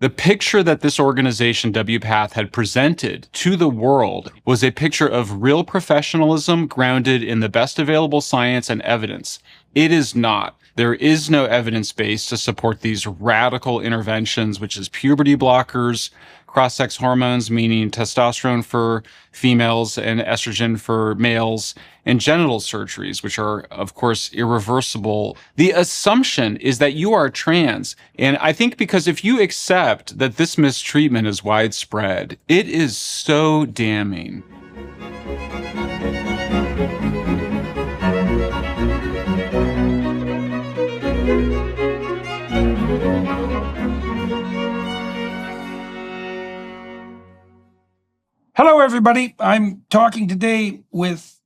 The picture that this organization, WPATH, had presented to the world was a picture of real professionalism grounded in the best available science and evidence. It is not. There is no evidence base to support these radical interventions, which is puberty blockers, cross-sex hormones, meaning testosterone for females and estrogen for males, and genital surgeries, which are, of course, irreversible. The assumption is that you are trans. And I think because if you accept that this mistreatment is widespread, it is so damning. Hello, everybody. I'm talking today with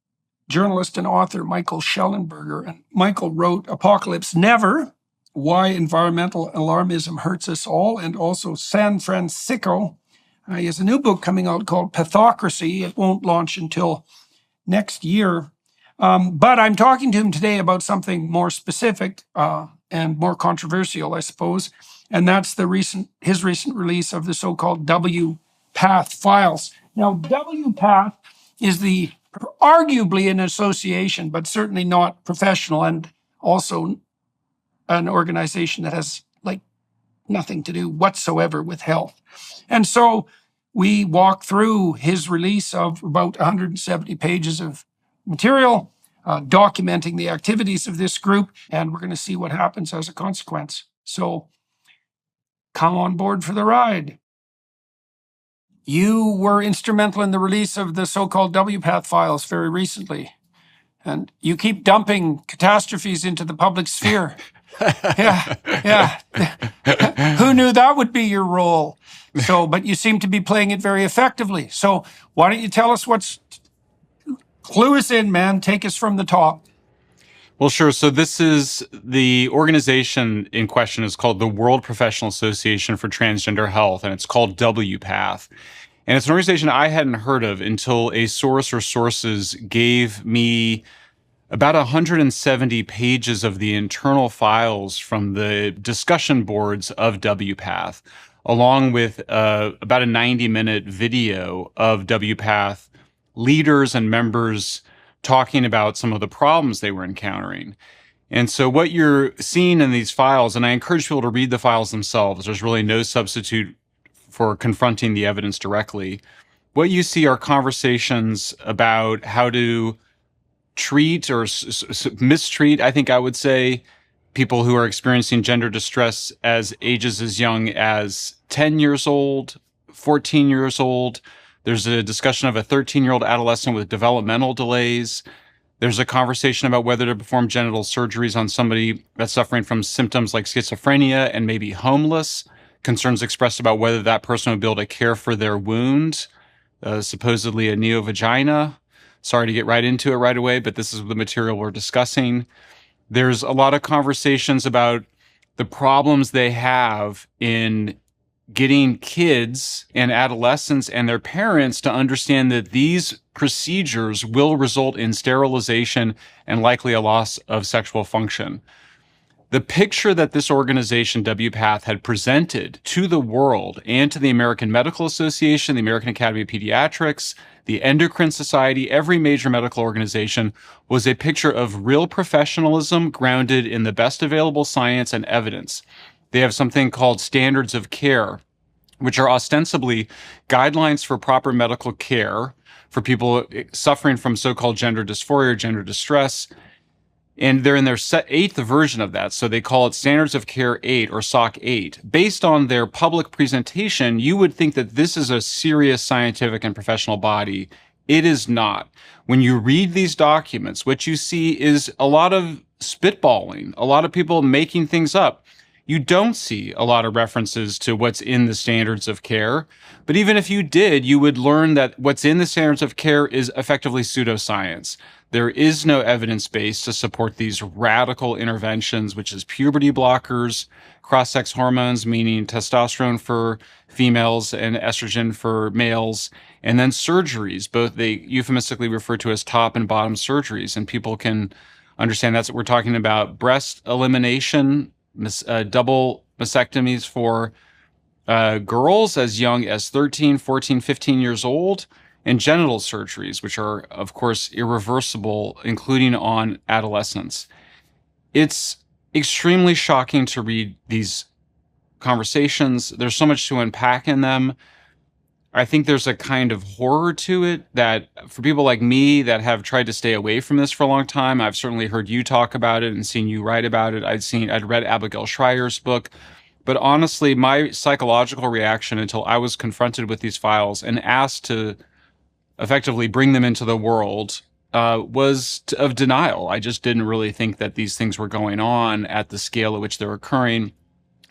journalist and author Michael Shellenberger. And Michael wrote Apocalypse Never, Why Environmental Alarmism Hurts Us All, and also San Francisco. He has a new book coming out called Pathocracy. It won't launch until next year. But I'm talking to him today about something more specific and more controversial, I suppose. And that's his recent release of the so-called WPATH files. Now, WPATH is arguably an association, but certainly not professional, and also an organization that has nothing to do whatsoever with health. And so we walk through his release of about 170 pages of material, documenting the activities of this group, and we're going to see what happens as a consequence. So come on board for the ride. You were instrumental in the release of the so-called WPATH files very recently, and you keep dumping catastrophes into the public sphere. Yeah. Who knew that would be your role? But you seem to be playing it very effectively. So why don't you tell us clue us in, man. Take us from the top. Well, sure. So the organization in question is called the World Professional Association for Transgender Health, and it's called WPATH. And it's an organization I hadn't heard of until a source or sources gave me about 170 pages of the internal files from the discussion boards of WPATH, along with about a 90-minute video of WPATH leaders and members talking about some of the problems they were encountering. And so what you're seeing in these files, and I encourage people to read the files themselves, there's really no substitute for confronting the evidence directly. What you see are conversations about how to treat or mistreat, I think I would say, people who are experiencing gender distress as ages as young as 10 years old, 14 years old. There's a discussion of a 13-year-old adolescent with developmental delays. There's a conversation about whether to perform genital surgeries on somebody that's suffering from symptoms like schizophrenia and maybe homeless. Concerns expressed about whether that person would be able to care for their wound, supposedly a neovagina. Sorry to get right into it right away, but this is the material we're discussing. There's a lot of conversations about the problems they have in getting kids and adolescents and their parents to understand that these procedures will result in sterilization and likely a loss of sexual function. The picture that this organization, WPATH, had presented to the world and to the American Medical Association, the American Academy of Pediatrics, the Endocrine Society, every major medical organization, was a picture of real professionalism grounded in the best available science and evidence. They have something called standards of care, which are ostensibly guidelines for proper medical care for people suffering from so-called gender dysphoria or gender distress. And they're in their eighth version of that. So they call it Standards of Care 8 or SOC 8. Based on their public presentation, you would think that this is a serious scientific and professional body. It is not. When you read these documents, what you see is a lot of spitballing, a lot of people making things up. You don't see a lot of references to what's in the standards of care. But even if you did, you would learn that what's in the standards of care is effectively pseudoscience. There is no evidence base to support these radical interventions, which is puberty blockers, cross-sex hormones, meaning testosterone for females and estrogen for males, and then surgeries. Both they euphemistically refer to as top and bottom surgeries, and people can understand that's what we're talking about. Breast elimination, double mastectomies for girls as young as 13, 14, 15 years old, and genital surgeries, which are, of course, irreversible, including on adolescents. It's extremely shocking to read these conversations. There's so much to unpack in them. I think there's a kind of horror to it that for people like me that have tried to stay away from this for a long time, I've certainly heard you talk about it and seen you write about it. I'd read Abigail Schreier's book. But honestly, my psychological reaction until I was confronted with these files and asked to effectively bring them into the world was of denial. I just didn't really think that these things were going on at the scale at which they're occurring.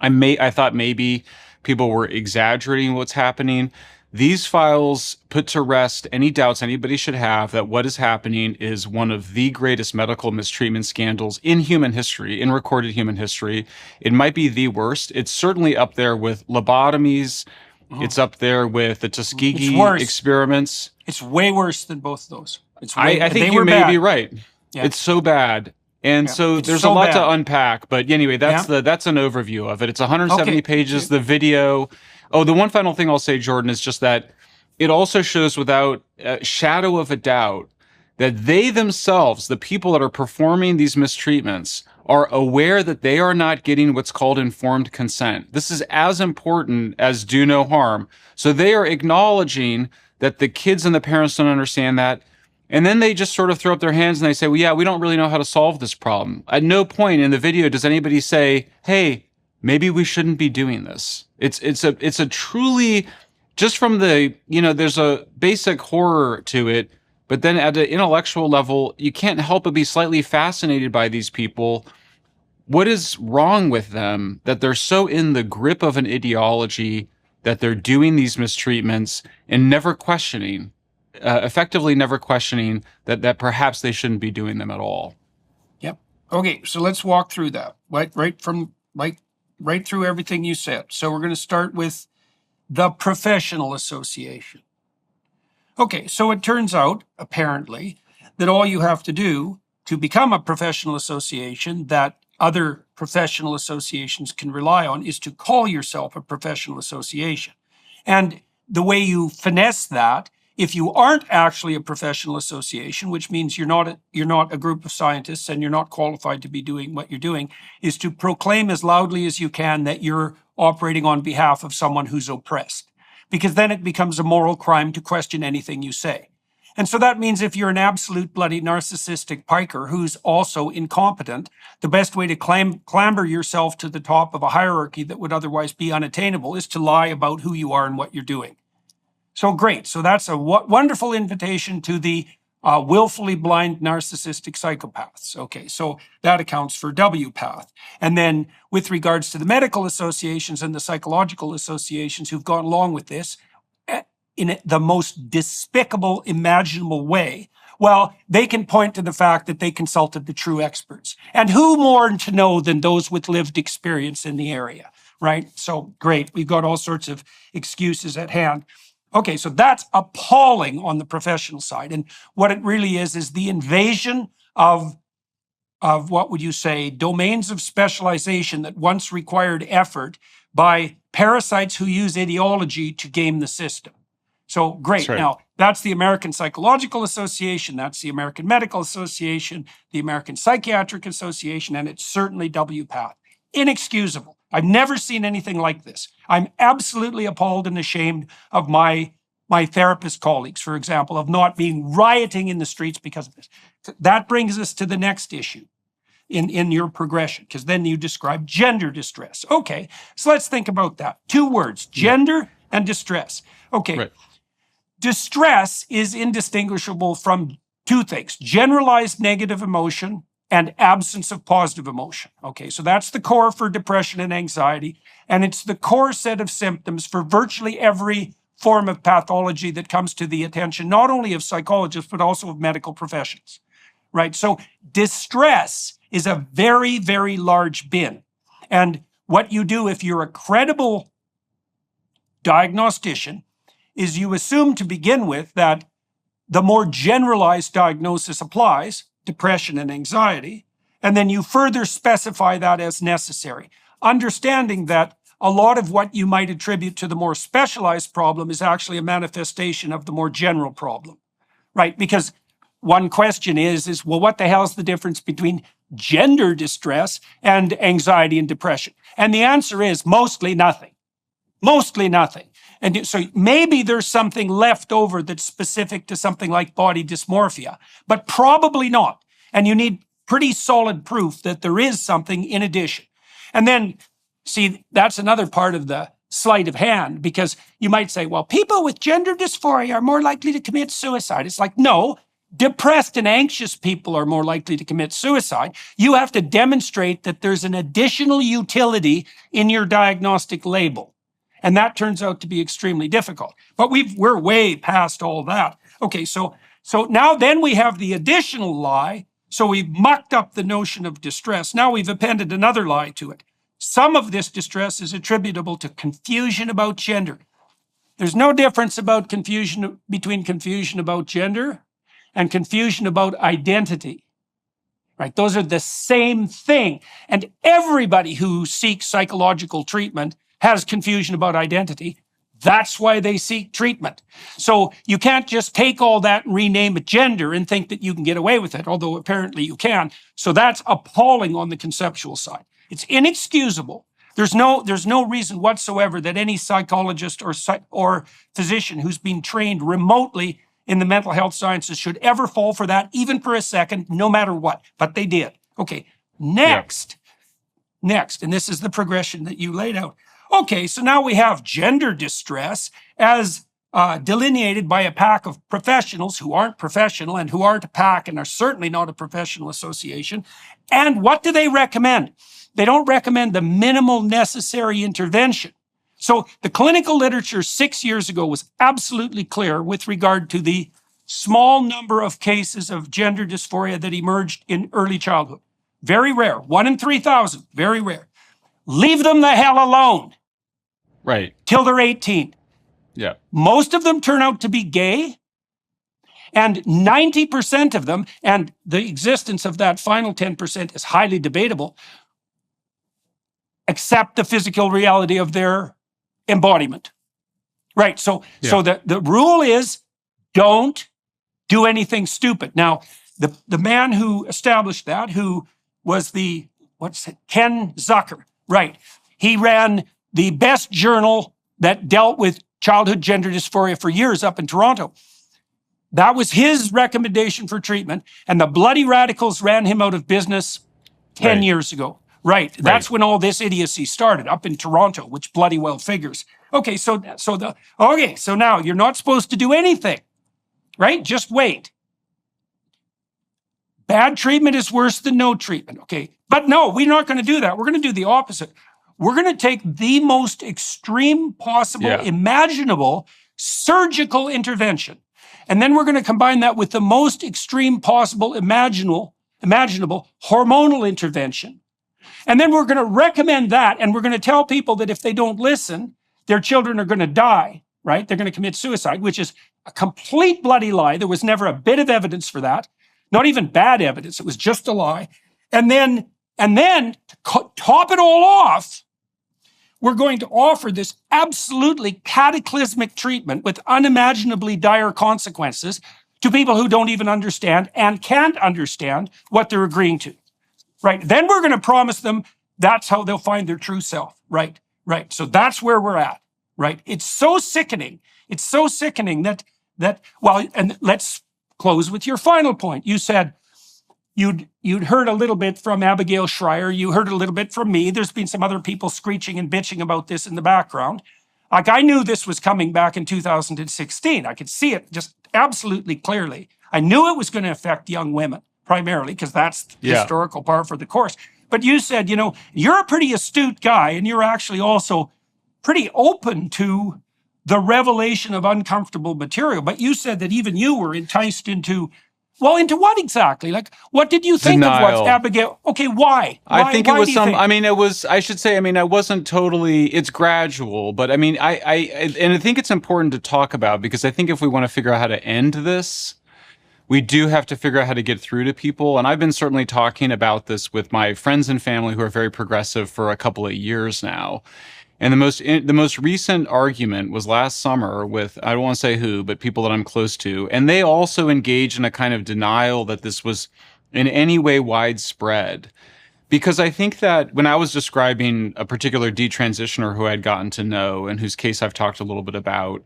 I thought maybe people were exaggerating what's happening. These files put to rest any doubts anybody should have that what is happening is one of the greatest medical mistreatment scandals in human history, in recorded human history. It might be the worst. It's certainly up there with lobotomies. It's up there with the Tuskegee experiments. It's way worse than both of those. I think you may be right. Yeah. It's so bad. And so there's a lot to unpack. But anyway, that's an overview of it. It's 170 pages. The video. Oh, the one final thing I'll say, Jordan, is just that it also shows without a shadow of a doubt that they themselves, the people that are performing these mistreatments, are aware that they are not getting what's called informed consent. This is as important as do no harm. So they are acknowledging that the kids and the parents don't understand that. And then they just sort of throw up their hands and they say, well, yeah, we don't really know how to solve this problem. At no point in the video does anybody say, hey, maybe we shouldn't be doing this. It's a truly, just from the, there's a basic horror to it, but then at an intellectual level, you can't help but be slightly fascinated by these people. What is wrong with them that they're so in the grip of an ideology that they're doing these mistreatments and never questioning, effectively never questioning that perhaps they shouldn't be doing them at all? Yep. Okay, so let's walk through that, right through everything you said. So we're going to start with the professional association. Okay, so it turns out, apparently, that all you have to do to become a professional association that other professional associations can rely on is to call yourself a professional association. And the way you finesse that, if you aren't actually a professional association, which means you're not a group of scientists and you're not qualified to be doing what you're doing, is to proclaim as loudly as you can that you're operating on behalf of someone who's oppressed. Because then it becomes a moral crime to question anything you say. And so that means if you're an absolute bloody narcissistic piker who's also incompetent, the best way to clamber yourself to the top of a hierarchy that would otherwise be unattainable is to lie about who you are and what you're doing. So great. So that's a wonderful invitation to the willfully blind narcissistic psychopaths. Okay, so that accounts for W path. And then with regards to the medical associations and the psychological associations who've gone along with this in the most despicable imaginable way, well, they can point to the fact that they consulted the true experts. And who more to know than those with lived experience in the area, right? So great. We've got all sorts of excuses at hand. Okay, so that's appalling on the professional side. And what it really is the invasion of what would you say, domains of specialization that once required effort by parasites who use ideology to game the system. So great. That's right. Now, that's the American Psychological Association, that's the American Medical Association, the American Psychiatric Association, and it's certainly WPATH. Inexcusable. I've never seen anything like this. I'm absolutely appalled and ashamed of my therapist colleagues, for example, of not being rioting in the streets because of this. That brings us to the next issue in your progression, because then you describe gender distress. Okay, so let's think about that. 2 words, gender and distress. Okay, right. Distress is indistinguishable from 2 things, generalized negative emotion and absence of positive emotion. Okay, so that's the core for depression and anxiety, and it's the core set of symptoms for virtually every form of pathology that comes to the attention, not only of psychologists, but also of medical professionals, right? So distress is a very, very large bin. And what you do if you're a credible diagnostician is you assume to begin with that the more generalized diagnosis applies, depression and anxiety, and then you further specify that as necessary, understanding that a lot of what you might attribute to the more specialized problem is actually a manifestation of the more general problem, right? Because one question is, well, what the hell is the difference between gender distress and anxiety and depression? And the answer is mostly nothing. Mostly nothing. And so maybe there's something left over that's specific to something like body dysmorphia, but probably not. And you need pretty solid proof that there is something in addition. And then, see, that's another part of the sleight of hand, because you might say, well, people with gender dysphoria are more likely to commit suicide. It's like, no, depressed and anxious people are more likely to commit suicide. You have to demonstrate that there's an additional utility in your diagnostic label. And that turns out to be extremely difficult. But we're way past all that. Okay, so now then we have the additional lie. So we've mucked up the notion of distress. Now we've appended another lie to it. Some of this distress is attributable to confusion about gender. There's no difference about between confusion about gender and confusion about identity. Right? Those are the same thing. And everybody who seeks psychological treatment has confusion about identity. That's why they seek treatment. So you can't just take all that and rename it gender and think that you can get away with it, although apparently you can. So that's appalling on the conceptual side. It's inexcusable. There's no reason whatsoever that any psychologist or physician who's been trained remotely in the mental health sciences should ever fall for that, even for a second, no matter what. But they did. Okay, next, and this is the progression that you laid out. Okay, so now we have gender distress as delineated by a pack of professionals who aren't professional and who aren't a pack and are certainly not a professional association. And what do they recommend? They don't recommend the minimal necessary intervention. So the clinical literature 6 years ago was absolutely clear with regard to the small number of cases of gender dysphoria that emerged in early childhood. Very rare, 1 in 3,000, very rare. Leave them the hell alone. Right. Till they're 18. Yeah. Most of them turn out to be gay, and 90% of them, and the existence of that final 10% is highly debatable, accept the physical reality of their embodiment. Right. So the rule is don't do anything stupid. Now, the man who established that, who was Ken Zucker, right? He ran the best journal that dealt with childhood gender dysphoria for years up in Toronto. That was his recommendation for treatment, and the bloody radicals ran him out of business 10 years ago. Right. That's when all this idiocy started up in Toronto, which bloody well figures. Okay, so now you're not supposed to do anything, right? Just wait. Bad treatment is worse than no treatment, okay? But no, we're not going to do that. We're going to do the opposite. We're going to take the most extreme possible, imaginable surgical intervention. And then we're going to combine that with the most extreme possible imaginable hormonal intervention. And then we're going to recommend that, and we're going to tell people that if they don't listen, their children are going to die, right? They're going to commit suicide, which is a complete bloody lie. There was never a bit of evidence for that, not even bad evidence. It was just a lie. And then to top it all off, we're going to offer this absolutely cataclysmic treatment with unimaginably dire consequences to people who don't even understand and can't understand what they're agreeing to. Right. Then we're going to promise them that's how they'll find their true self. Right. Right. So that's where we're at. Right. It's so sickening. It's so sickening that and let's close with your final point. You said you'd heard a little bit from Abigail Schreier. You heard a little bit from me. There's been some other people screeching and bitching about this in the background. Like, I knew this was coming back in 2016. I could see it just absolutely clearly. I knew it was going to affect young women. Primarily, because that's the historical part for the course. But you said, you're a pretty astute guy, and you're actually also pretty open to the revelation of uncomfortable material. But you said that even you were enticed into what exactly? Like, what did you think of what Abigail? Okay, why? I think it was I wasn't totally, it's gradual, but I think it's important to talk about, because I think if we want to figure out how to end this, we do have to figure out how to get through to people. And I've been certainly talking about this with my friends and family who are very progressive for a couple of years now. And the most recent argument was last summer with, I don't want to say who, but people that I'm close to, and they also engaged in a kind of denial that this was in any way widespread. Because I think that when I was describing a particular detransitioner who I'd gotten to know and whose case I've talked a little bit about,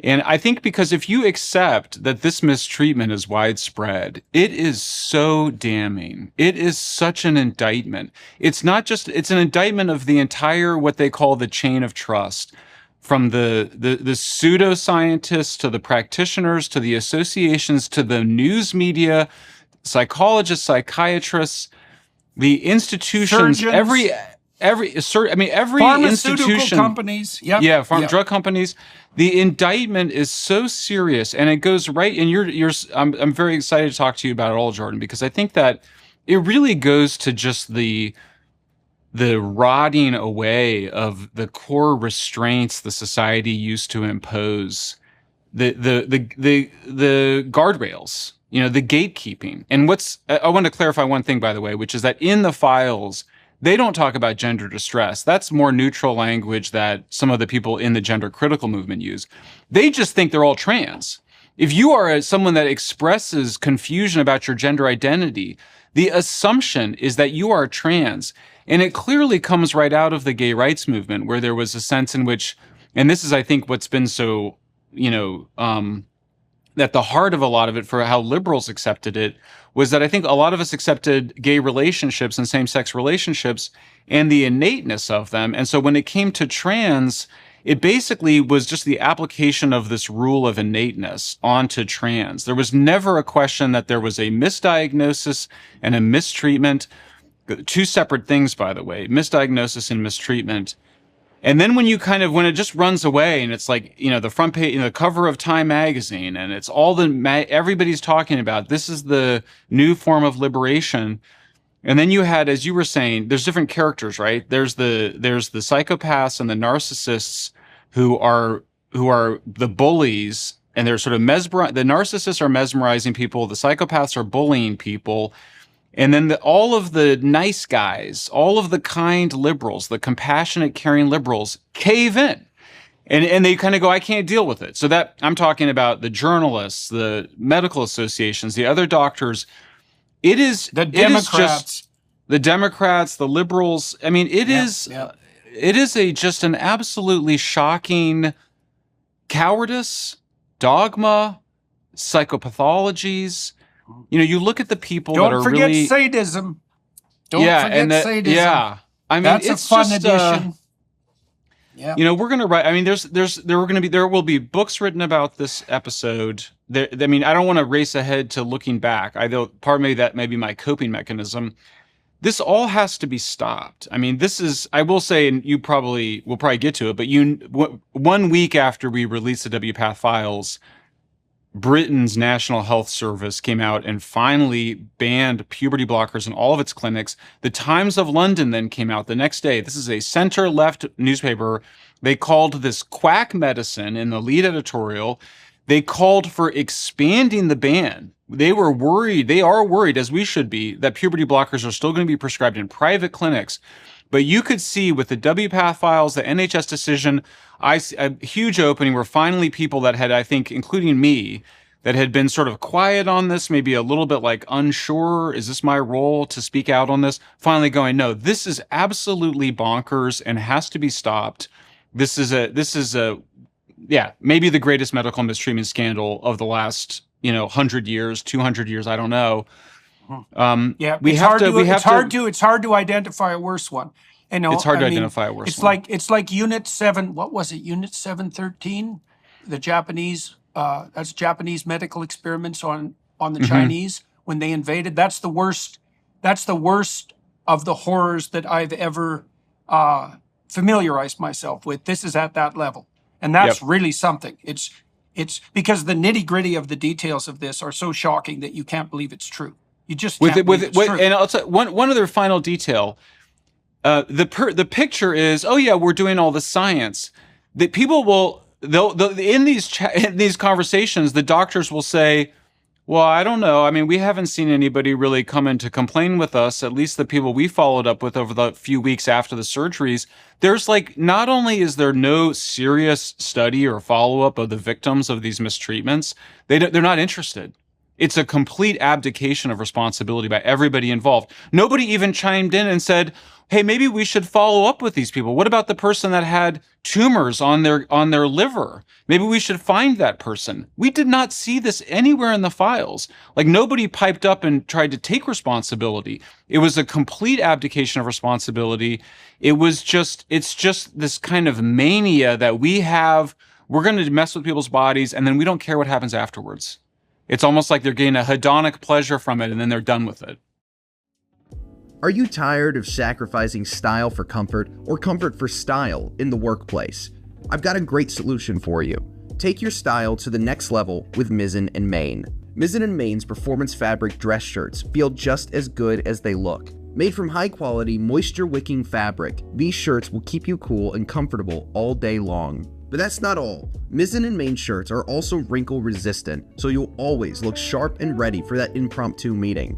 and I think because if you accept that this mistreatment is widespread, it is so damning. It is such an indictment. It's not just, it's an indictment of the entire, what they call the chain of trust, from the pseudoscientists to the practitioners to the associations to the news media, psychologists, psychiatrists, the institutions, Surgeons. every Pharmaceutical institution, companies. Yep. yeah, Yep. drug companies. The indictment is so serious, and it goes right. And I'm very excited to talk to you about it all, Jordan, because I think that it really goes to just the rotting away of the core restraints the society used to impose, the guardrails, the gatekeeping. And I want to clarify one thing, by the way, which is that in the files, they don't talk about gender distress. That's more neutral language that some of the people in the gender critical movement use. They just think they're all trans. If you are someone that expresses confusion about your gender identity, the assumption is that you are trans. And it clearly comes right out of the gay rights movement, where there was a sense in which, and this is, I think, what's been so, at the heart of a lot of it for how liberals accepted it, was that I think a lot of us accepted gay relationships and same-sex relationships and the innateness of them. And so when it came to trans, it basically was just the application of this rule of innateness onto trans. There was never a question that there was a misdiagnosis and a mistreatment. Two separate things, by the way, misdiagnosis and mistreatment. And then when it just runs away and it's like, the front page, the cover of Time magazine, and it's all everybody's talking about, this is the new form of liberation. And then you had, as you were saying, there's different characters, right? There's the psychopaths and the narcissists who are the bullies, and they're sort of the narcissists are mesmerizing people. The psychopaths are bullying people. And then all of the nice guys, all of the kind liberals, the compassionate, caring liberals cave in. And they kind of go, I can't deal with it. So that I'm talking about the journalists, the medical associations, the other doctors. It is the Democrats. It is just the Democrats, the liberals. I mean, it is just an absolutely shocking cowardice, dogma, psychopathologies. You look at the people that are really... Don't forget sadism. Don't forget sadism. Yeah. I mean, that's it's a fun just, addition. Yeah. We're going to write... I mean, there will be books written about this episode. I don't want to race ahead to looking back. Part of me that may be my coping mechanism. This all has to be stopped. I mean, I will say, and we'll probably get to it, but 1 week after we released the WPATH files, Britain's National Health Service came out and finally banned puberty blockers in all of its clinics. The Times of London then came out the next day. This is a center-left newspaper. They called this quack medicine in the lead editorial. They called for expanding the ban. They are worried, as we should be, that puberty blockers are still going to be prescribed in private clinics. But you could see with the WPATH files, the NHS decision, a huge opening where finally people that had, I think, including me, that had been sort of quiet on this, maybe a little bit like unsure, is this my role to speak out on this? Finally going, no, this is absolutely bonkers and has to be stopped. This is maybe the greatest medical mistreatment scandal of the last, 100 years, 200 years, I don't know. It's hard to identify a worse one. It's hard to identify a worse one. It's like Unit 7, what was it? Unit 713? The Japanese, that's Japanese medical experiments on the Chinese when they invaded. That's the worst of the horrors that I've ever familiarized myself with. This is at that level. And that's really something. It's because the nitty-gritty of the details of this are so shocking that you can't believe it's true. You just can't believe it's true. And I'll tell you, one other final detail. The picture is, we're doing all the science. That people will in these conversations, the doctors will say, Well, I don't know. I mean, we haven't seen anybody really come in to complain with us, at least the people we followed up with over the few weeks after the surgeries. There's like, not only is there no serious study or follow up of the victims of these mistreatments, they're not interested. It's a complete abdication of responsibility by everybody involved. Nobody even chimed in and said, "Hey, maybe we should follow up with these people. What about the person that had tumors on their liver? Maybe we should find that person." We did not see this anywhere in the files. Like nobody piped up and tried to take responsibility. It was a complete abdication of responsibility. It's just this kind of mania that we have. We're going to mess with people's bodies and then we don't care what happens afterwards. It's almost like they're getting a hedonic pleasure from it and then they're done with it. Are you tired of sacrificing style for comfort or comfort for style in the workplace? I've got a great solution for you. Take your style to the next level with Mizzen and Main. Mizzen and Main's performance fabric dress shirts feel just as good as they look. Made from high-quality, moisture-wicking fabric, these shirts will keep you cool and comfortable all day long. But that's not all. Mizzen and Main shirts are also wrinkle-resistant, so you'll always look sharp and ready for that impromptu meeting.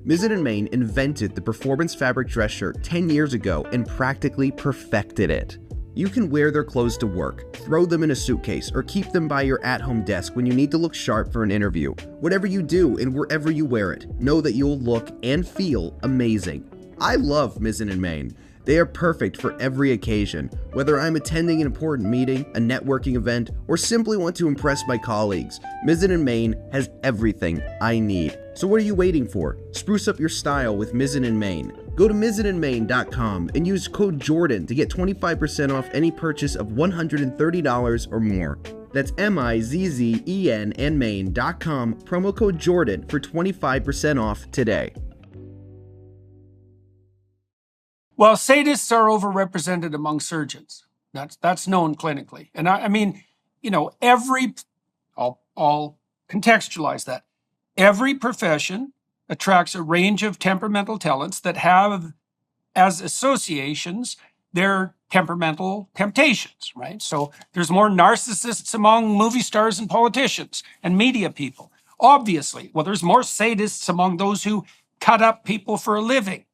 Mizzen and Main invented the performance fabric dress shirt 10 years ago and practically perfected it. You can wear their clothes to work, throw them in a suitcase, or keep them by your at-home desk when you need to look sharp for an interview. Whatever you do and wherever you wear it, know that you'll look and feel amazing. I love Mizzen and Main. They are perfect for every occasion, whether I'm attending an important meeting, a networking event, or simply want to impress my colleagues. Mizzen and Main has everything I need. So what are you waiting for? Spruce up your style with Mizzen and Main. Go to mizzenandmain.com and use code Jordan to get 25% off any purchase of $130 or more. That's MIZZEN and Main.com, promo code Jordan for 25% off today. Well, sadists are overrepresented among surgeons. That's known clinically. And I mean, you know, I'll contextualize that. Every profession attracts a range of temperamental talents that have as associations their temperamental temptations, right? So there's more narcissists among movie stars and politicians and media people. Obviously, well, there's more sadists among those who cut up people for a living.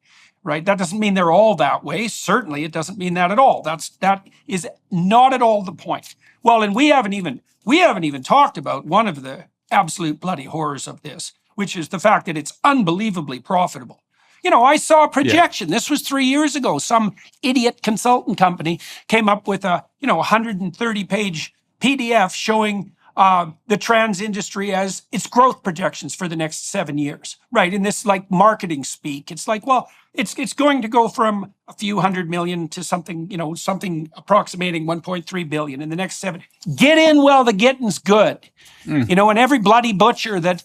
Right? That doesn't mean they're all that way. Certainly, it doesn't mean that at all. That is not at all the point. Well, and we haven't even talked about one of the absolute bloody horrors of this, which is the fact that it's unbelievably profitable. You know, I saw a projection. This was 3 years ago. Some idiot consultant company came up with a 130-page PDF showing the trans industry as its growth projections for the next 7 years, right? In this like marketing speak, it's like, well, it's going to go from a few hundred million to something, something approximating 1.3 billion in the next 7. Get in while the getting's good, and every bloody butcher that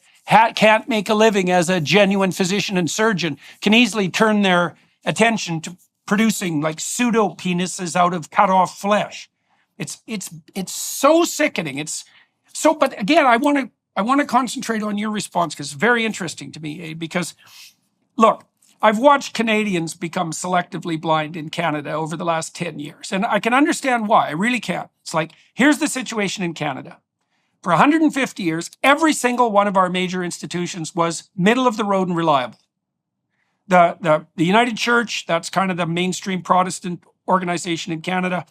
can't make a living as a genuine physician and surgeon can easily turn their attention to producing like pseudo penises out of cut off flesh. It's so sickening. But again, I want to concentrate on your response because it's very interesting to me, because look, I've watched Canadians become selectively blind in Canada over the last 10 years, and I can understand why. I really can. It's like, here's the situation in Canada. For 150 years, every single one of our major institutions was middle of the road and reliable. The United Church, that's kind of the mainstream Protestant organization in Canada,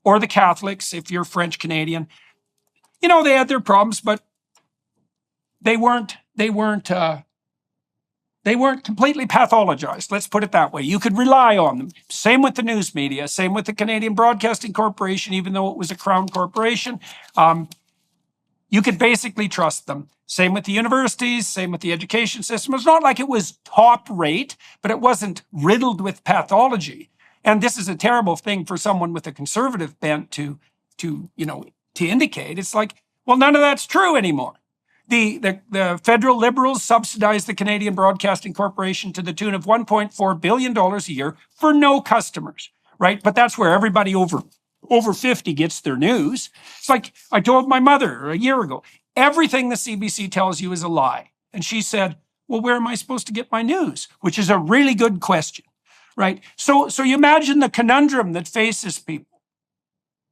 or the Catholics, if you're French Canadian. They had their problems, but they weren't completely pathologized. Let's put it that way. You could rely on them. Same with the news media, same with the Canadian Broadcasting Corporation, even though it was a crown corporation. You could basically trust them. Same with the universities, same with the education system. It's not like it was top rate, but it wasn't riddled with pathology. And this is a terrible thing for someone with a conservative bent to indicate. It's like, well, none of that's true anymore. The federal Liberals subsidize the Canadian Broadcasting Corporation to the tune of $1.4 billion a year for no customers, right? But that's where everybody over 50 gets their news. It's like I told my mother a year ago, everything the CBC tells you is a lie. And she said, well, where am I supposed to get my news? Which is a really good question, right? So you imagine the conundrum that faces people.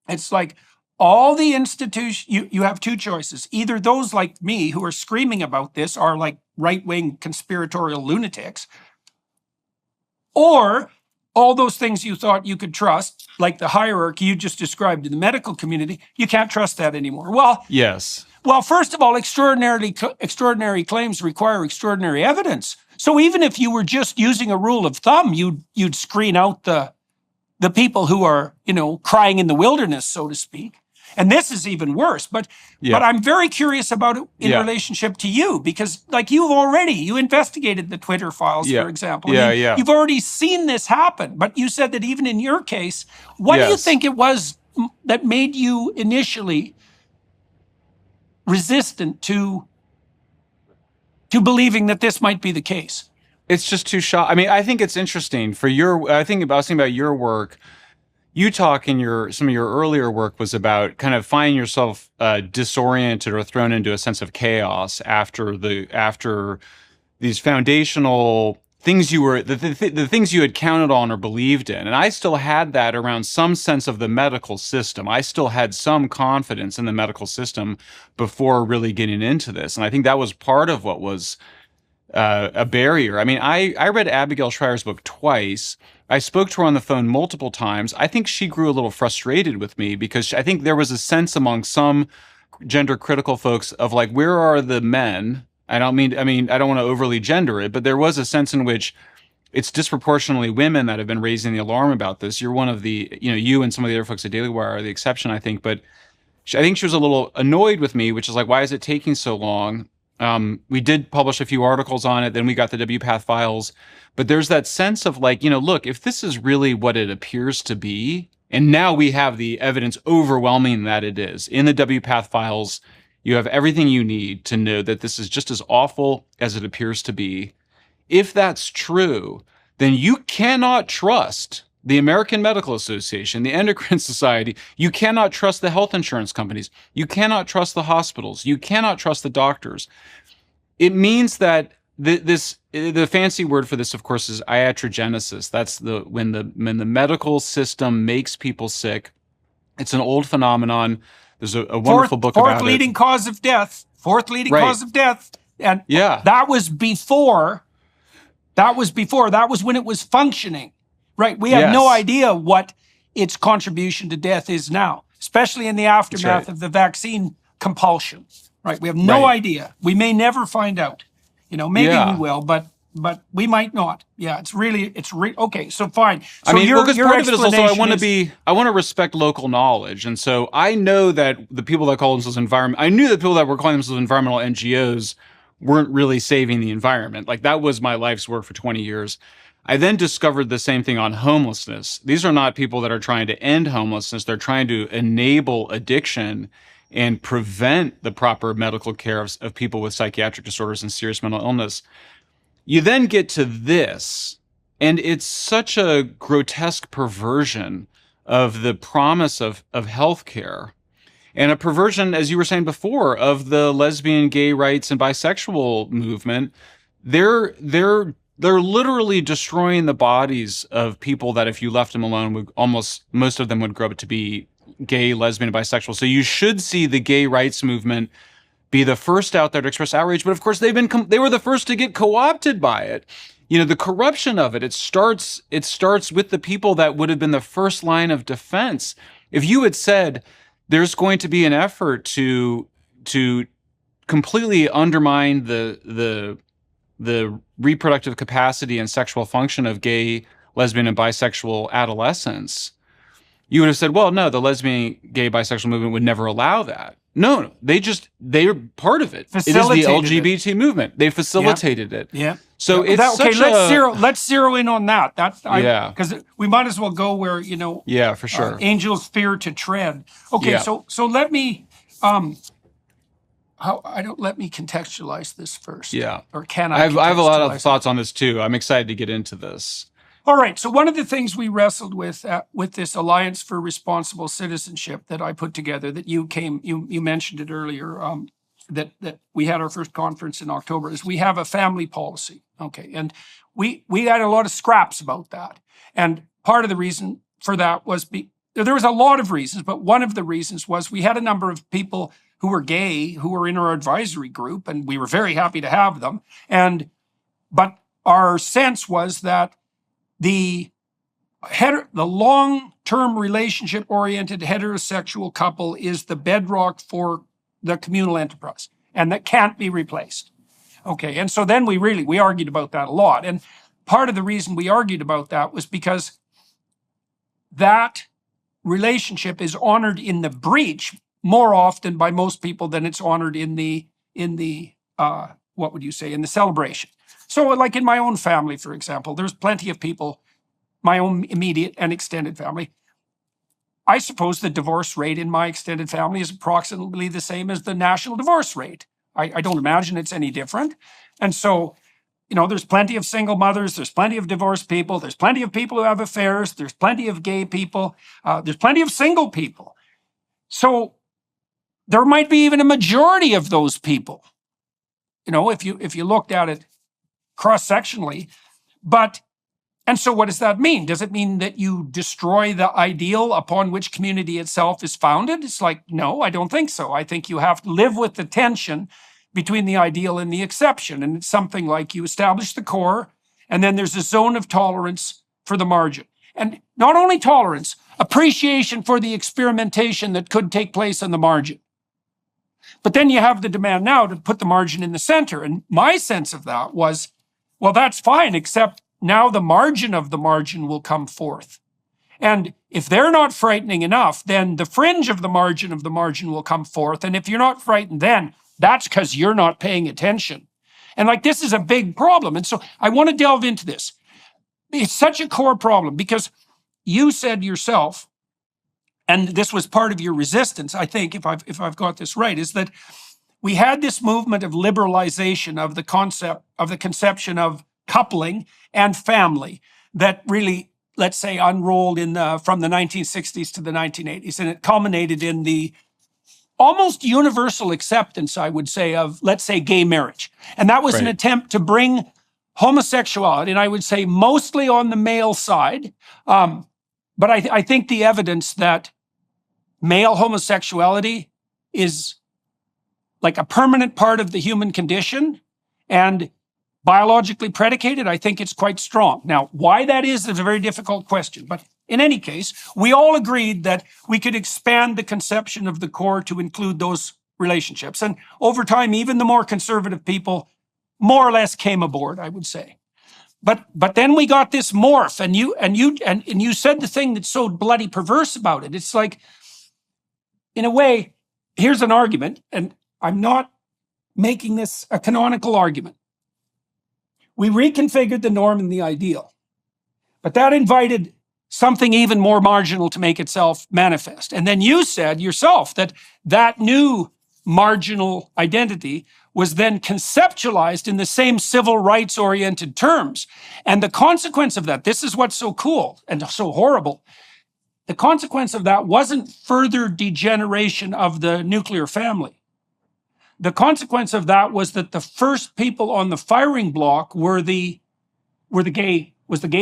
It's like, all the institutions, you have two choices. Either those like me who are screaming about this are like right-wing conspiratorial lunatics, or all those things you thought you could trust, like the hierarchy you just described in the medical community, you can't trust that anymore. Yes. Well, first of all, extraordinary claims require extraordinary evidence. So even if you were just using a rule of thumb, you'd screen out the people who are, crying in the wilderness, so to speak. And this is even worse. But I'm very curious about it in relationship to you, because like you investigated the Twitter files, for example. You've already seen this happen. But you said that even in your case, what do you think it was that made you initially resistant to believing that this might be the case? It's just too shocking. I mean, I think it's interesting for I was thinking about your work. You talk in some of your earlier work was about kind of finding yourself disoriented or thrown into a sense of chaos after these foundational things the things you had counted on or believed in. And I still had that around some sense of the medical system. I still had some confidence in the medical system before really getting into this. And I think that was part of what was a barrier. I mean, I read Abigail Schreier's book twice. I spoke to her on the phone multiple times. I think she grew a little frustrated with me because I think there was a sense among some gender critical folks of like, where are the men? I don't want to overly gender it, but there was a sense in which it's disproportionately women that have been raising the alarm about this. You're one of the, you and some of the other folks at Daily Wire are the exception, I think. But I think she was a little annoyed with me, which is like, why is it taking so long? We did publish a few articles on it. Then we got the WPATH files. But there's that sense of like, look, if this is really what it appears to be, and now we have the evidence overwhelming that it is. In the WPATH files, you have everything you need to know that this is just as awful as it appears to be. If that's true, then you cannot trust the American Medical Association, the Endocrine Society. You cannot trust the health insurance companies. You cannot trust the hospitals. You cannot trust the doctors. It means that the fancy word for this, of course, is iatrogenesis. That's when the medical system makes people sick. It's an old phenomenon. There's a wonderful book about it. Fourth leading cause of death. And that was before. That was when it was functioning. Right. We have no idea what its contribution to death is now, especially in the aftermath of the vaccine compulsion. Right. We have no idea. We may never find out. Maybe we will, but we might not. Yeah, it's really okay. So fine. So because part of it is also I want to respect local knowledge, and so I know that the people that call themselves I knew that people that were calling themselves environmental NGOs weren't really saving the environment. Like that was my life's work for 20 years. I then discovered the same thing on homelessness. These are not people that are trying to end homelessness. They're trying to enable addiction and prevent the proper medical care of people with psychiatric disorders and serious mental illness. You then get to this, and it's such a grotesque perversion of the promise of healthcare, and a perversion, as you were saying before, of the lesbian, gay rights, and bisexual movement. They're literally destroying the bodies of people that if you left them alone, most of them would grow up to be gay, lesbian, and bisexual. So you should see the gay rights movement be the first out there to express outrage. But of course, they were the first to get co-opted by it. The corruption of it, it starts with the people that would have been the first line of defense. If you had said there's going to be an effort to completely undermine the reproductive capacity and sexual function of gay, lesbian, and bisexual adolescents, you would have said, well, no, the lesbian, gay, bisexual movement would never allow that. No, they're part of it. It is the LGBT movement. They facilitated it. Yeah. So let's zero in on that. Because we might as well go where, Yeah, for sure. Angels fear to tread. Okay, Yeah. so let me let me contextualize this first. Yeah. Or can I? I have a lot of thoughts on this too. I'm excited to get into this. All right. So one of the things we wrestled with this Alliance for Responsible Citizenship that I put together, that you mentioned it earlier, that we had our first conference in October, is we have a family policy. Okay. And we had a lot of scraps about that. And part of the reason for that was there was a lot of reasons, but one of the reasons was we had a number of people who were gay who were in our advisory group, and we were very happy to have them. But our sense was that the long-term relationship-oriented heterosexual couple is the bedrock for the communal enterprise, and that can't be replaced. Okay, and so then we argued about that a lot. And part of the reason we argued about that was because that relationship is honored in the breach more often by most people than it's honored in the what would you say, in the celebration. So like in my own family, for example, there's plenty of people, my own immediate and extended family. I suppose the divorce rate in my extended family is approximately the same as the national divorce rate. I don't imagine it's any different. And so, there's plenty of single mothers, there's plenty of divorced people, there's plenty of people who have affairs, there's plenty of gay people, there's plenty of single people. So there might be even a majority of those people, if you looked at it cross-sectionally. And so what does that mean? Does it mean that you destroy the ideal upon which community itself is founded? It's like, no, I don't think so. I think you have to live with the tension between the ideal and the exception. And it's something like you establish the core, and then there's a zone of tolerance for the margin. And not only tolerance, appreciation for the experimentation that could take place on the margin. But then you have the demand now to put the margin in the center. And my sense of that was, well, that's fine, except now the margin of the margin will come forth. And if they're not frightening enough, then the fringe of the margin will come forth. And if you're not frightened then, that's because you're not paying attention. And this is a big problem. And so I want to delve into this. It's such a core problem because you said yourself, and this was part of your resistance, I think, if I've got this right, is that we had this movement of liberalization of the conception of coupling and family that really, let's say, unrolled from the 1960s to the 1980s. And it culminated in the almost universal acceptance, I would say, of, let's say, gay marriage. And that was an attempt to bring homosexuality, and I would say mostly on the male side. But I think the evidence that male homosexuality is like a permanent part of the human condition and biologically predicated, I think it's quite strong. Now, why that is a very difficult question. But in any case, we all agreed that we could expand the conception of the core to include those relationships. And over time, even the more conservative people more or less came aboard, I would say. But then we got this morph, and you said the thing that's so bloody perverse about it. It's like, in a way, here's an argument, and I'm not making this a canonical argument. We reconfigured the norm and the ideal, but that invited something even more marginal to make itself manifest. And then you said yourself that new marginal identity was then conceptualized in the same civil rights-oriented terms. And the consequence of that, this is what's so cool and so horrible, the consequence of that wasn't further degeneration of the nuclear family. The consequence of that was that the first people on the firing block were the gay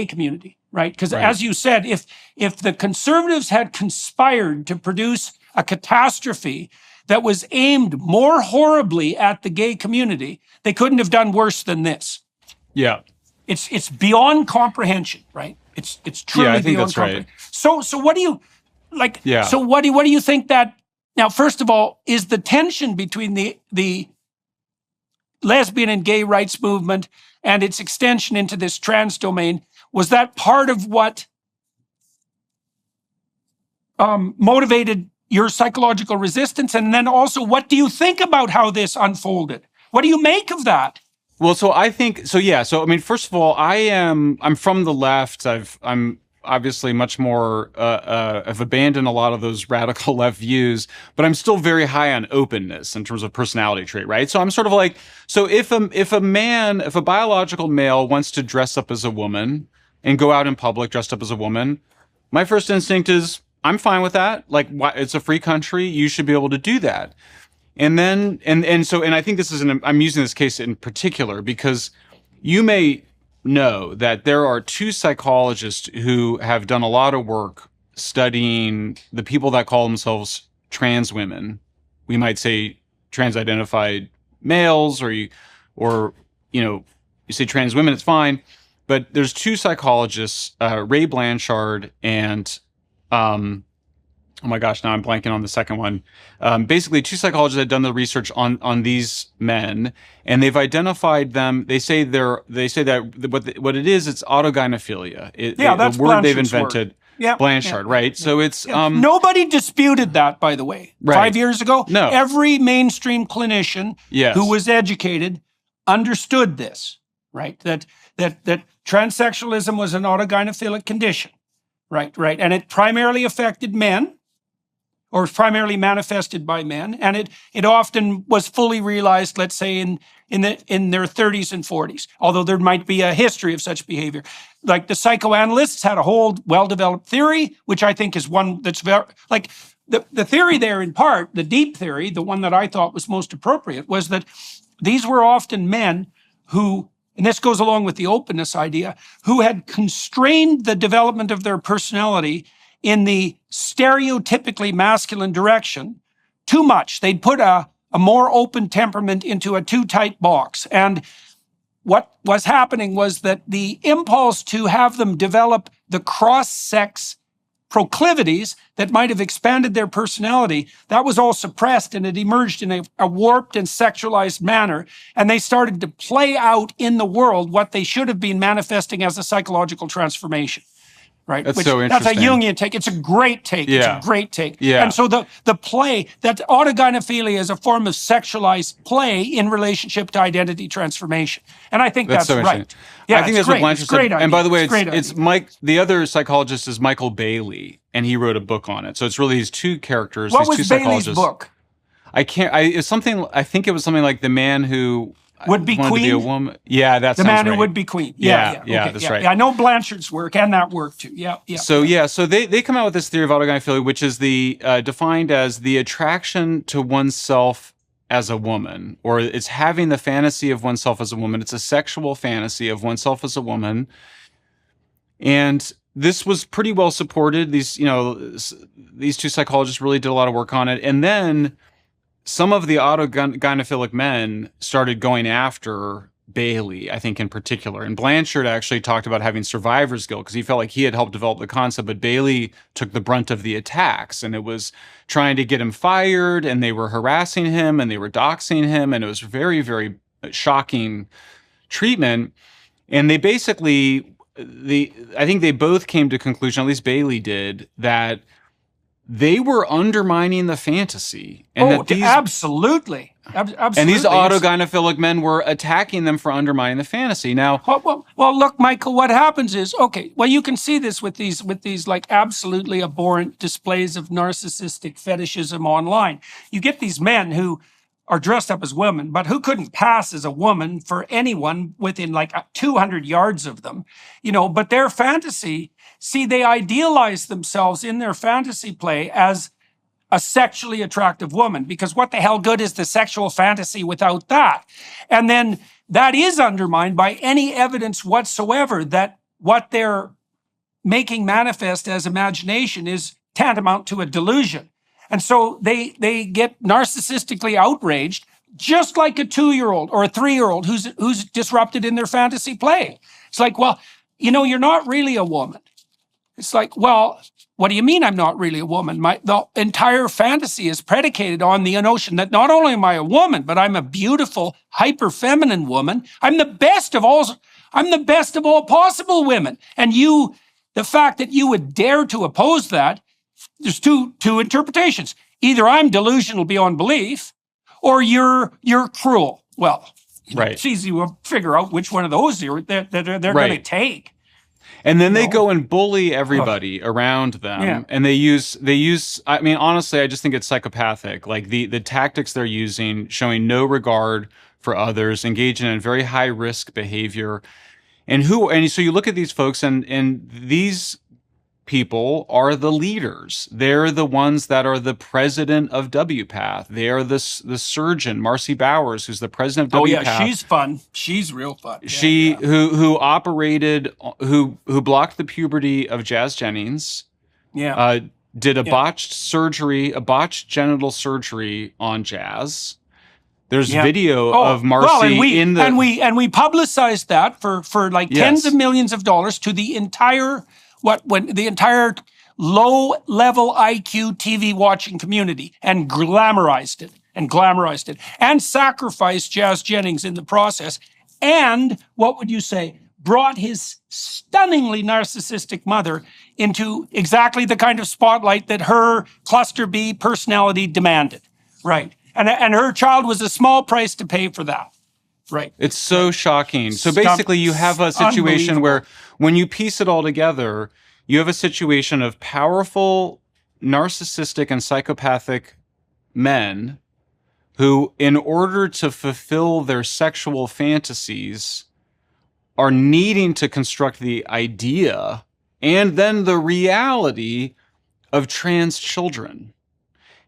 community, right? Because as you said, if the conservatives had conspired to produce a catastrophe that was aimed more horribly at the gay community, they couldn't have done worse than this. Yeah. It's beyond comprehension, right? It's truly I think beyond that's right. So what do you like? Yeah. So what do you think that? Now, first of all, is the tension between the lesbian and gay rights movement and its extension into this trans domain, was that part of what motivated your psychological resistance? And then also, what do you think about how this unfolded? What do you make of that? Well, so I think, so yeah. So, I mean, first of all, I'm from the left. I'm obviously much more, I've abandoned a lot of those radical left views, but I'm still very high on openness in terms of personality trait, right? So I'm sort of like, so if a biological male wants to dress up as a woman and go out in public dressed up as a woman, my first instinct is, I'm fine with that. Like, it's a free country. You should be able to do that. And then, and I think this is I'm using this case in particular because you may know that there are two psychologists who have done a lot of work studying the people that call themselves trans women. We might say trans-identified males, or you say trans women, it's fine. But there's two psychologists, Ray Blanchard and oh my gosh, now I'm blanking on the second one. Basically, two psychologists have done the research on these men, and they've identified them. They say that what it is, it's autogynephilia. That's the word they've Blanchard's invented. word. Yeah, Blanchard, right? Yeah. So it's nobody disputed that, by the way. Right. 5 years ago, No. every mainstream clinician who was educated understood this, right? That transsexualism was an autogynephilic condition, right? And it primarily affected men, or was primarily manifested by men, and it often was fully realized, let's say, in their 30s and 40s, although there might be a history of such behavior. Like the psychoanalysts had a whole well-developed theory, which I think is one that's very, like, the theory there in part, the deep theory, the one that I thought was most appropriate, was that these were often men who, and this goes along with the openness idea, who had constrained the development of their personality in the stereotypically masculine direction too much. They'd put a more open temperament into a too tight box. And what was happening was that the impulse to have them develop the cross-sex proclivities that might have expanded their personality, that was all suppressed, and it emerged in a warped and sexualized manner. And they started to play out in the world what they should have been manifesting as a psychological transformation. Right. That's so interesting. That's a Jungian take. It's a great take. Yeah. It's a great take. Yeah. And so the play, that autogynephilia is a form of sexualized play in relationship to identity transformation. And I think that's so right. Yeah, I think that's great. what Blanchard Great said. idea. And by the way, Great it's idea. Mike. The other psychologist is Michael Bailey, and he wrote a book on it. So it's really these two characters. What these was two Bailey's psychologists. book? It's something. I think it was something like The Man Who Would Be Wanted to Be a Queen? Woman. Yeah, that The sounds Man right. Who Would Be Queen. Yeah, Okay, that's right. Yeah, I know Blanchard's work and that work too. Yeah. So they come out with this theory of autogynephilia, which is the defined as the attraction to oneself as a woman, or it's having the fantasy of oneself as a woman. It's a sexual fantasy of oneself as a woman, and this was pretty well supported. These two psychologists really did a lot of work on it, and then some of the autogynephilic men started going after Bailey, I think in particular. And Blanchard actually talked about having survivor's guilt because he felt like he had helped develop the concept, but Bailey took the brunt of the attacks, and it was trying to get him fired, and they were harassing him, and they were doxing him, and it was very, very shocking treatment. And they basically, I think they both came to conclusion, at least Bailey did, that they were undermining the fantasy. And Absolutely. Absolutely. And these autogynephilic men were attacking them for undermining the fantasy. Now, well, look, Michael, what happens is, you can see this with these like absolutely abhorrent displays of narcissistic fetishism online. You get these men who are dressed up as women, but who couldn't pass as a woman for anyone within like 200 yards of them, but their fantasy, they idealize themselves in their fantasy play as a sexually attractive woman, because what the hell good is the sexual fantasy without that? And then that is undermined by any evidence whatsoever that what they're making manifest as imagination is tantamount to a delusion. And so they get narcissistically outraged, just like a 2-year-old or a 3-year-old who's disrupted in their fantasy play. It's like, well, you're not really a woman. It's like, well, what do you mean I'm not really a woman? The entire fantasy is predicated on the notion that not only am I a woman, but I'm a beautiful, hyper-feminine woman. I'm the best of all possible women. And the fact that you would dare to oppose that, there's two interpretations. Either I'm delusional beyond belief, or you're cruel. Well, right. It's easy to figure out which one of those they're going to take. And then they go and bully everybody around them. Yeah. And they use, I mean, honestly, I just think it's psychopathic. Like the tactics they're using, showing no regard for others, engaging in very high risk behavior. And so you look at these folks, and these people are the leaders. They're the ones that are the president of WPATH. They are the surgeon, Marcy Bowers, who's the president of WPATH. Oh yeah, she's fun. She's real fun. Who blocked the puberty of Jazz Jennings, Yeah. Did a Yeah. botched genital surgery on Jazz. There's Yeah. video Oh, of Marcy well, and we in the and we publicized that for like tens Yes. of millions of dollars to the entire the entire low level IQ TV watching community, and glamorized it and sacrificed Jazz Jennings in the process. And what would you say? Brought his stunningly narcissistic mother into exactly the kind of spotlight that her cluster B personality demanded. Right. And her child was a small price to pay for that. Right. It's so shocking. So basically you have a situation where when you piece it all together, you have a situation of powerful, narcissistic, and psychopathic men who, in order to fulfill their sexual fantasies, are needing to construct the idea and then the reality of trans children.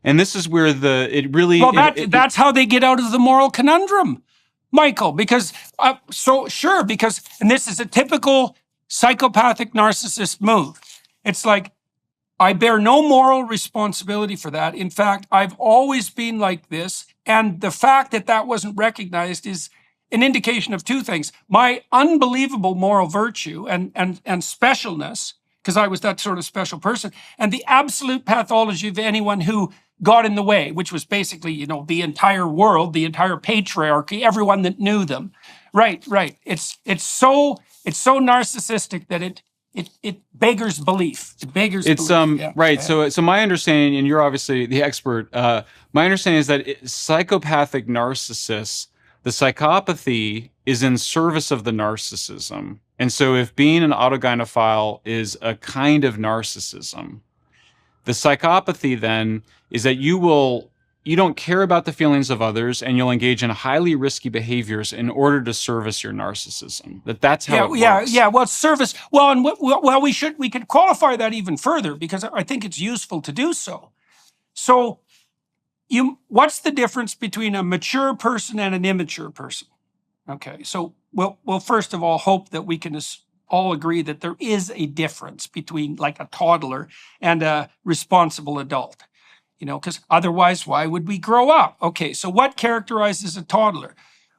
And this is where that's how they get out of the moral conundrum, Michael, because and this is a typical psychopathic narcissist move. It's like, I bear no moral responsibility for that. In fact, I've always been like this. And the fact that that wasn't recognized is an indication of two things: my unbelievable moral virtue and specialness, because I was that sort of special person, and the absolute pathology of anyone who got in the way, which was basically, the entire world, the entire patriarchy, everyone that knew them. Right. It's so narcissistic that it beggars belief. It beggars belief. Yeah. Right. So my understanding, and you're obviously the expert, my understanding is that psychopathic narcissists, the psychopathy is in service of the narcissism. And so if being an autogynephile is a kind of narcissism, the psychopathy then is that you don't care about the feelings of others, and you'll engage in highly risky behaviors in order to service your narcissism. That's how it works. Yeah. Well, service. Well, and we could qualify that even further, because I think it's useful to do so. So, what's the difference between a mature person and an immature person? Okay. So we'll first of all hope that we can all agree that there is a difference between like a toddler and a responsible adult. Because otherwise, why would we grow up? Okay, so what characterizes a toddler?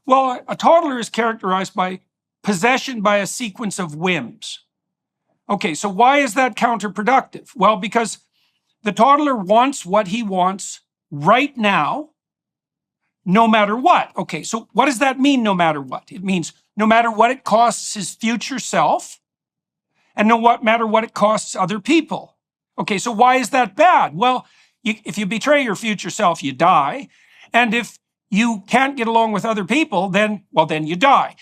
Well, a toddler is characterized by possession by a sequence of whims. Okay, so why is that counterproductive? Well, because the toddler wants what he wants right now, no matter what. Okay, so what does that mean, no matter what? It means no matter what it costs his future self, and no matter what it costs other people. Okay, so why is that bad? Well, if you betray your future self, you die. And if you can't get along with other people, then you die.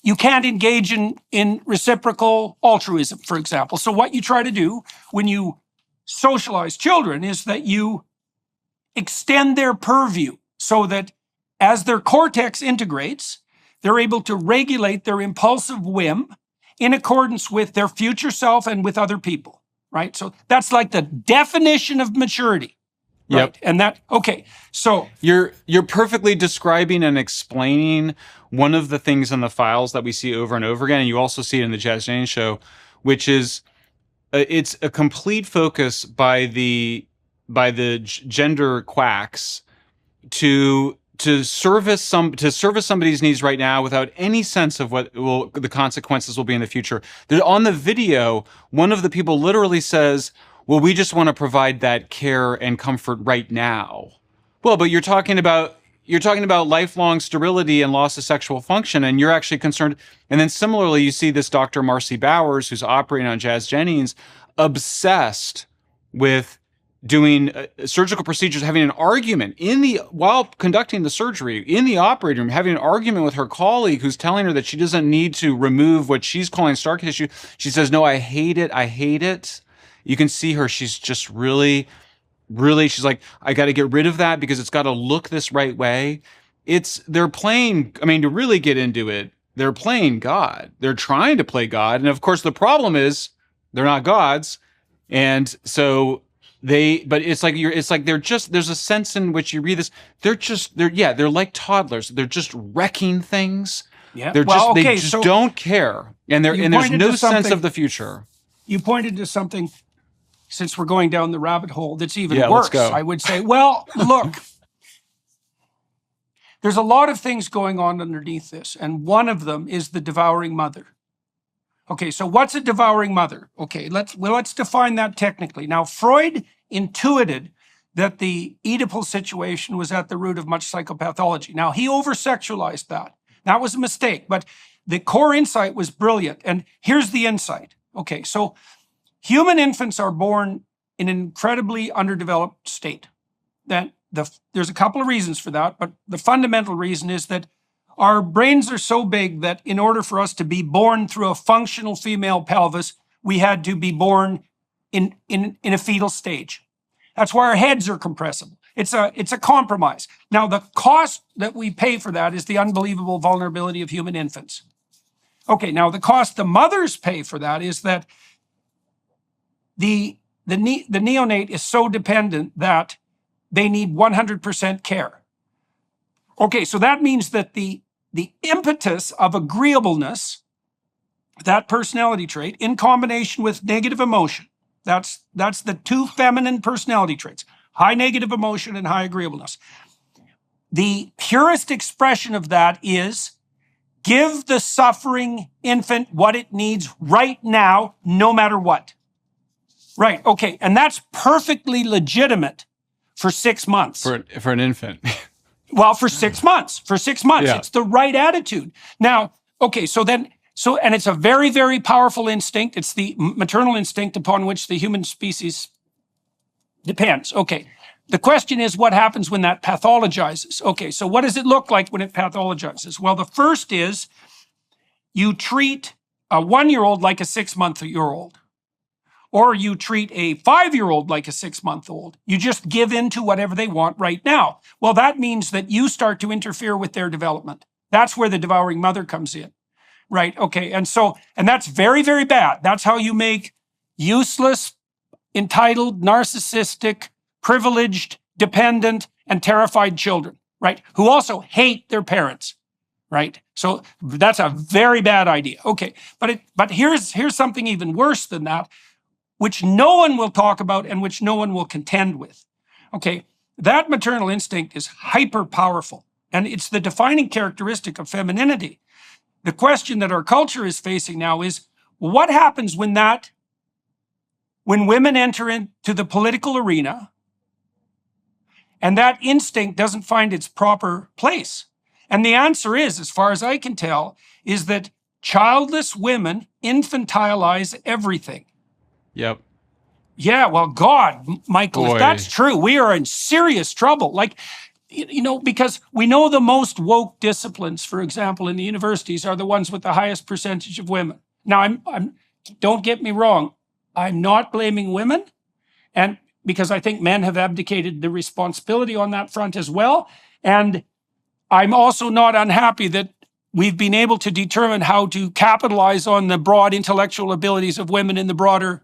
You can't engage in reciprocal altruism, for example. So what you try to do when you socialize children is that you extend their purview so that as their cortex integrates, they're able to regulate their impulsive whim in accordance with their future self and with other people, right? So that's like the definition of maturity. Right. Yep. And so you're perfectly describing and explaining one of the things in the files that we see over and over again, and you also see it in the Jazz Jennings show, which is it's a complete focus by the gender quacks to service somebody's needs right now without any sense of what the consequences will be in the future. On the video, one of the people literally says, well, we just want to provide that care and comfort right now. Well, but you're talking about lifelong sterility and loss of sexual function, and you're actually concerned. And then similarly, you see this Dr. Marcy Bowers, who's operating on Jazz Jennings, obsessed with doing surgical procedures, having an argument while conducting the surgery in the operating room, having an argument with her colleague who's telling her that she doesn't need to remove what she's calling scar tissue. She says, "No, I hate it." You can see her. She's just really, she's like, I got to get rid of that because it's got to look this right way. They're playing, to really get into it, they're playing God. They're trying to play God. And of course, the problem is they're not gods. And so but it's like there's a sense in which you read this. They're like toddlers. They're just wrecking things. Yeah. They don't care. And there's no sense of the future. You pointed to something since we're going down the rabbit hole, that's even Yeah, let's worse. go. I would say, well, look, there's a lot of things going on underneath this, and one of them is the devouring mother. Okay, so what's a devouring mother? Okay, let's define that technically. Now, Freud intuited that the Oedipal situation was at the root of much psychopathology. Now, he over-sexualized that. That was a mistake, but the core insight was brilliant. And here's the insight. Okay, so human infants are born in an incredibly underdeveloped state. There's a couple of reasons for that, but the fundamental reason is that our brains are so big that in order for us to be born through a functional female pelvis, we had to be born in a fetal stage. That's why our heads are compressible. It's a compromise. Now, the cost that we pay for that is the unbelievable vulnerability of human infants. Okay, now the cost the mothers pay for that is that the neonate is so dependent that they need 100% care. Okay, so that means that the impetus of agreeableness, that personality trait, in combination with negative emotion, that's the two feminine personality traits, high negative emotion and high agreeableness. The purest expression of that is give the suffering infant what it needs right now, no matter what. Right, okay, and that's perfectly legitimate for 6 months. For an infant. Well, for 6 months. For 6 months. Yeah. It's the right attitude. Now, okay, and it's a very, very powerful instinct. It's the maternal instinct upon which the human species depends. Okay. The question is, what happens when that pathologizes? Okay, so what does it look like when it pathologizes? Well, the first is you treat a 1-year-old like a 6-month-old. Or you treat a 5-year-old like a 6-month-old. You just give in to whatever they want right now. Well, that means that you start to interfere with their development. That's where the devouring mother comes in. Right, okay, and that's very, very bad. That's how you make useless, entitled, narcissistic, privileged, dependent, and terrified children, right? Who also hate their parents, right? So that's a very bad idea. Okay, but here's something even worse than that, which no one will talk about and which no one will contend with. Okay, that maternal instinct is hyper powerful, and it's the defining characteristic of femininity. The question that our culture is facing now is, what happens when women enter into the political arena and that instinct doesn't find its proper place? And the answer is, as far as I can tell, is that childless women infantilize everything. Yep. Yeah, well, God, Michael, Boy. if that's true, we are in serious trouble. Like, you know, because we know the most woke disciplines, for example, in the universities are the ones with the highest percentage of women. Now, I'm don't get me wrong, I'm not blaming women, and because I think men have abdicated the responsibility on that front as well. And I'm also not unhappy that we've been able to determine how to capitalize on the broad intellectual abilities of women in the broader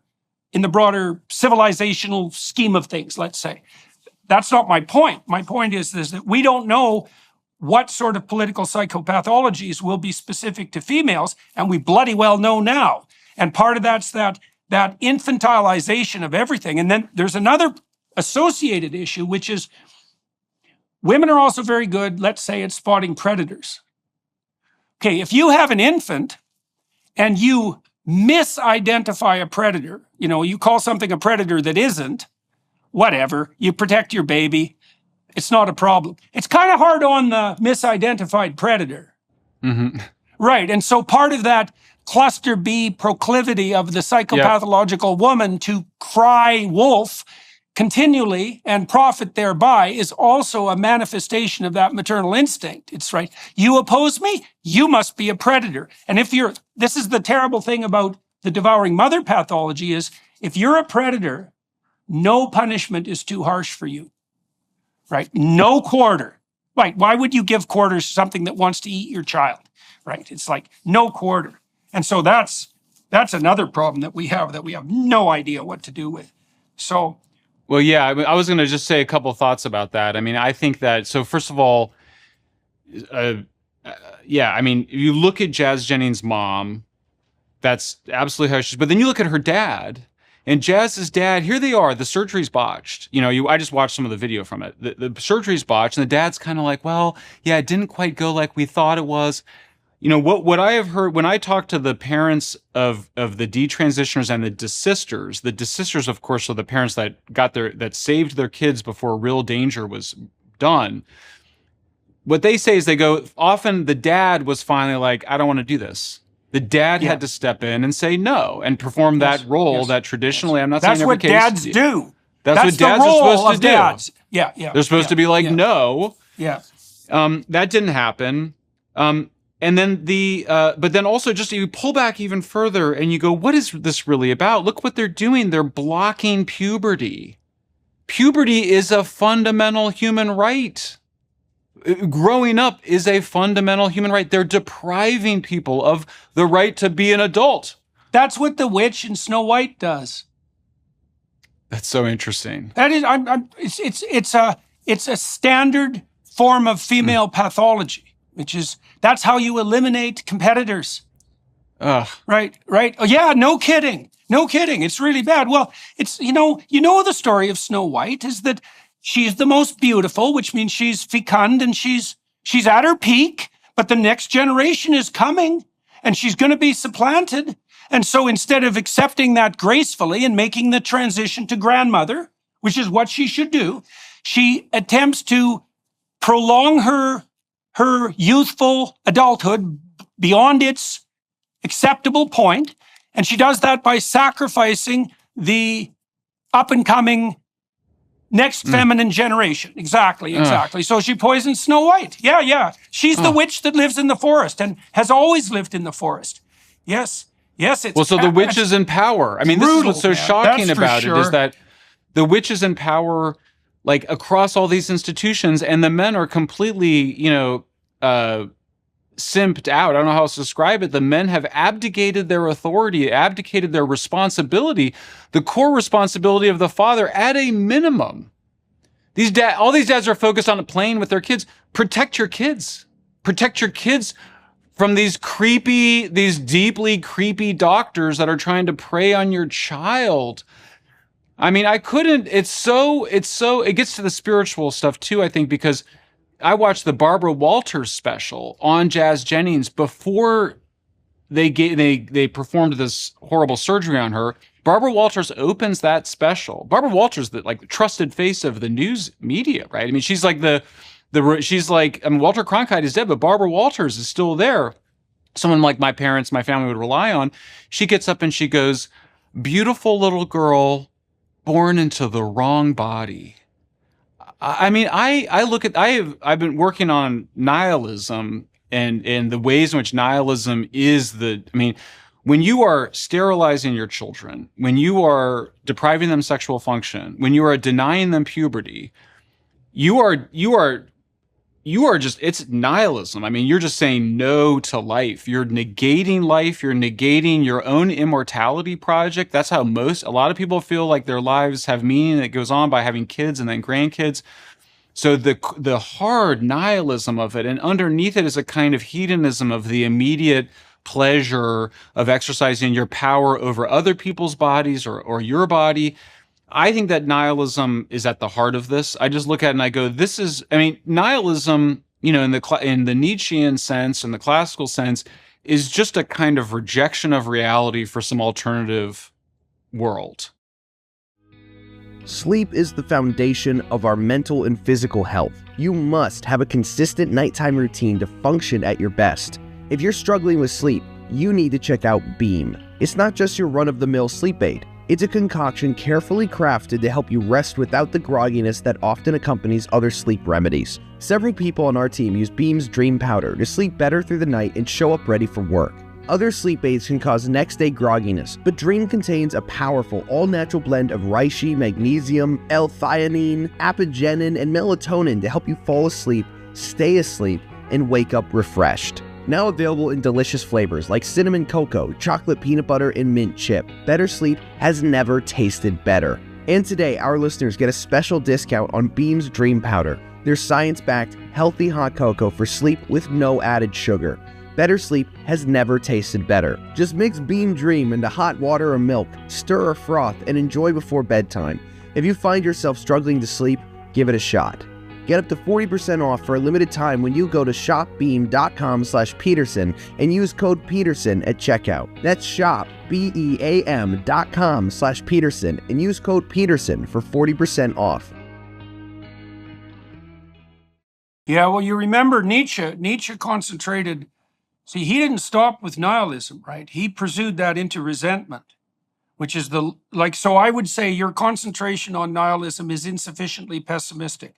civilizational scheme of things, let's say. That's not my point. My point is that we don't know what sort of political psychopathologies will be specific to females, and we bloody well know now. And part of that's that infantilization of everything. And then there's another associated issue, which is women are also very good, let's say, at spotting predators. Okay, if you have an infant and you misidentify a predator, you know, you call something a predator that isn't, whatever, you protect your baby, it's not a problem. It's kind of hard on the misidentified predator. Mm-hmm. Right, and so part of that cluster B proclivity of the psychopathological woman to cry wolf continually and profit thereby is also a manifestation of that maternal instinct. It's right. You oppose me, you must be a predator. And this is the terrible thing about the devouring mother pathology is if you're a predator, no punishment is too harsh for you, right? No quarter. Right, why would you give quarters to something that wants to eat your child, right? It's like no quarter. And so that's another problem that we have no idea what to do with. So, well, yeah, I was going to just say a couple of thoughts about that. I mean, I think that, so first of all, yeah, I mean, you look at Jazz Jennings' mom, that's absolutely how she's, but then you look at her dad, And Jazz's dad, here they are, the surgery's botched. I just watched some of the video from it. The surgery's botched, and the dad's kind of like, well, yeah, it didn't quite go like we thought it was. What I have heard when I talk to the parents of the detransitioners and the desisters, of course, are the parents that saved their kids before real danger was done. What they say is often the dad was finally like, I don't want to do this. The dad had to step in and say no and perform that role that traditionally, I'm not saying every case. That's what dads do. That's what dads are supposed to do. Dads. Yeah. They're supposed to be like, no. Yeah. That didn't happen. And then but then also just you pull back even further and you go, what is this really about? Look what they're doing. They're blocking puberty. Puberty is a fundamental human right. Growing up is a fundamental human right. They're depriving people of the right to be an adult. That's what the witch in Snow White does. That's so interesting. That is, it's a standard form of female pathology, that's how you eliminate competitors. Ugh. Right. Oh yeah, no kidding. It's really bad. Well, it's the story of Snow White is that she's the most beautiful, which means she's fecund and she's at her peak, but the next generation is coming and she's going to be supplanted. And so instead of accepting that gracefully and making the transition to grandmother, which is what she should do, she attempts to prolong her youthful adulthood beyond its acceptable point. And she does that by sacrificing the up-and-coming next feminine generation. Exactly. So she poisons Snow White. Yeah. She's the witch that lives in the forest and has always lived in the forest. Yes. So the witch is in power. I mean, this is what's so shocking about it is that the witch is in power, like across all these institutions, and the men are completely, simped out. I don't know how else to describe it. The men have abdicated their authority, abdicated their responsibility, the core responsibility of the father at a minimum. All these dads are focused on playing with their kids. Protect your kids. Protect your kids from these deeply creepy doctors that are trying to prey on your child. I mean, it gets to the spiritual stuff too, I think, because I watched the Barbara Walters special on Jazz Jennings before they performed this horrible surgery on her. Barbara Walters opens that special. Barbara Walters, the trusted face of the news media, right? I mean, she's like Walter Cronkite is dead, but Barbara Walters is still there. Someone like my parents, my family would rely on. She gets up and she goes, "Beautiful little girl born into the wrong body." I mean, I've been working on nihilism and the ways in which nihilism is when you are sterilizing your children, when you are depriving them sexual function, when you are denying them puberty, it's nihilism. I mean, you're just saying no to life. You're negating life. You're negating your own immortality project. That's how a lot of people feel like their lives have meaning that goes on by having kids and then grandkids. So the hard nihilism of it, and underneath it is a kind of hedonism of the immediate pleasure of exercising your power over other people's bodies or your body. I think that nihilism is at the heart of this. I just look at it and I go, nihilism, in the Nietzschean sense and the classical sense, is just a kind of rejection of reality for some alternative world. Sleep is the foundation of our mental and physical health. You must have a consistent nighttime routine to function at your best. If you're struggling with sleep, you need to check out Beam. It's not just your run-of-the-mill sleep aid. It's a concoction carefully crafted to help you rest without the grogginess that often accompanies other sleep remedies. Several people on our team use Beam's Dream Powder to sleep better through the night and show up ready for work. Other sleep aids can cause next-day grogginess, but Dream contains a powerful, all-natural blend of reishi, magnesium, L-theanine, apigenin, and melatonin to help you fall asleep, stay asleep, and wake up refreshed. Now available in delicious flavors like cinnamon cocoa, chocolate peanut butter, and mint chip. Better sleep has never tasted better. And today, our listeners get a special discount on Beam's Dream Powder. Their science-backed, healthy hot cocoa for sleep with no added sugar. Better sleep has never tasted better. Just mix Beam Dream into hot water or milk, stir or froth, and enjoy before bedtime. If you find yourself struggling to sleep, give it a shot. Get up to 40% off for a limited time when you go to shopbeam.com/Peterson and use code Peterson at checkout. That's shop, BEAM.com/Peterson and use code Peterson for 40% off. Yeah, well, you remember Nietzsche. Nietzsche concentrated. See, he didn't stop with nihilism, right? He pursued that into resentment, which is so I would say your concentration on nihilism is insufficiently pessimistic,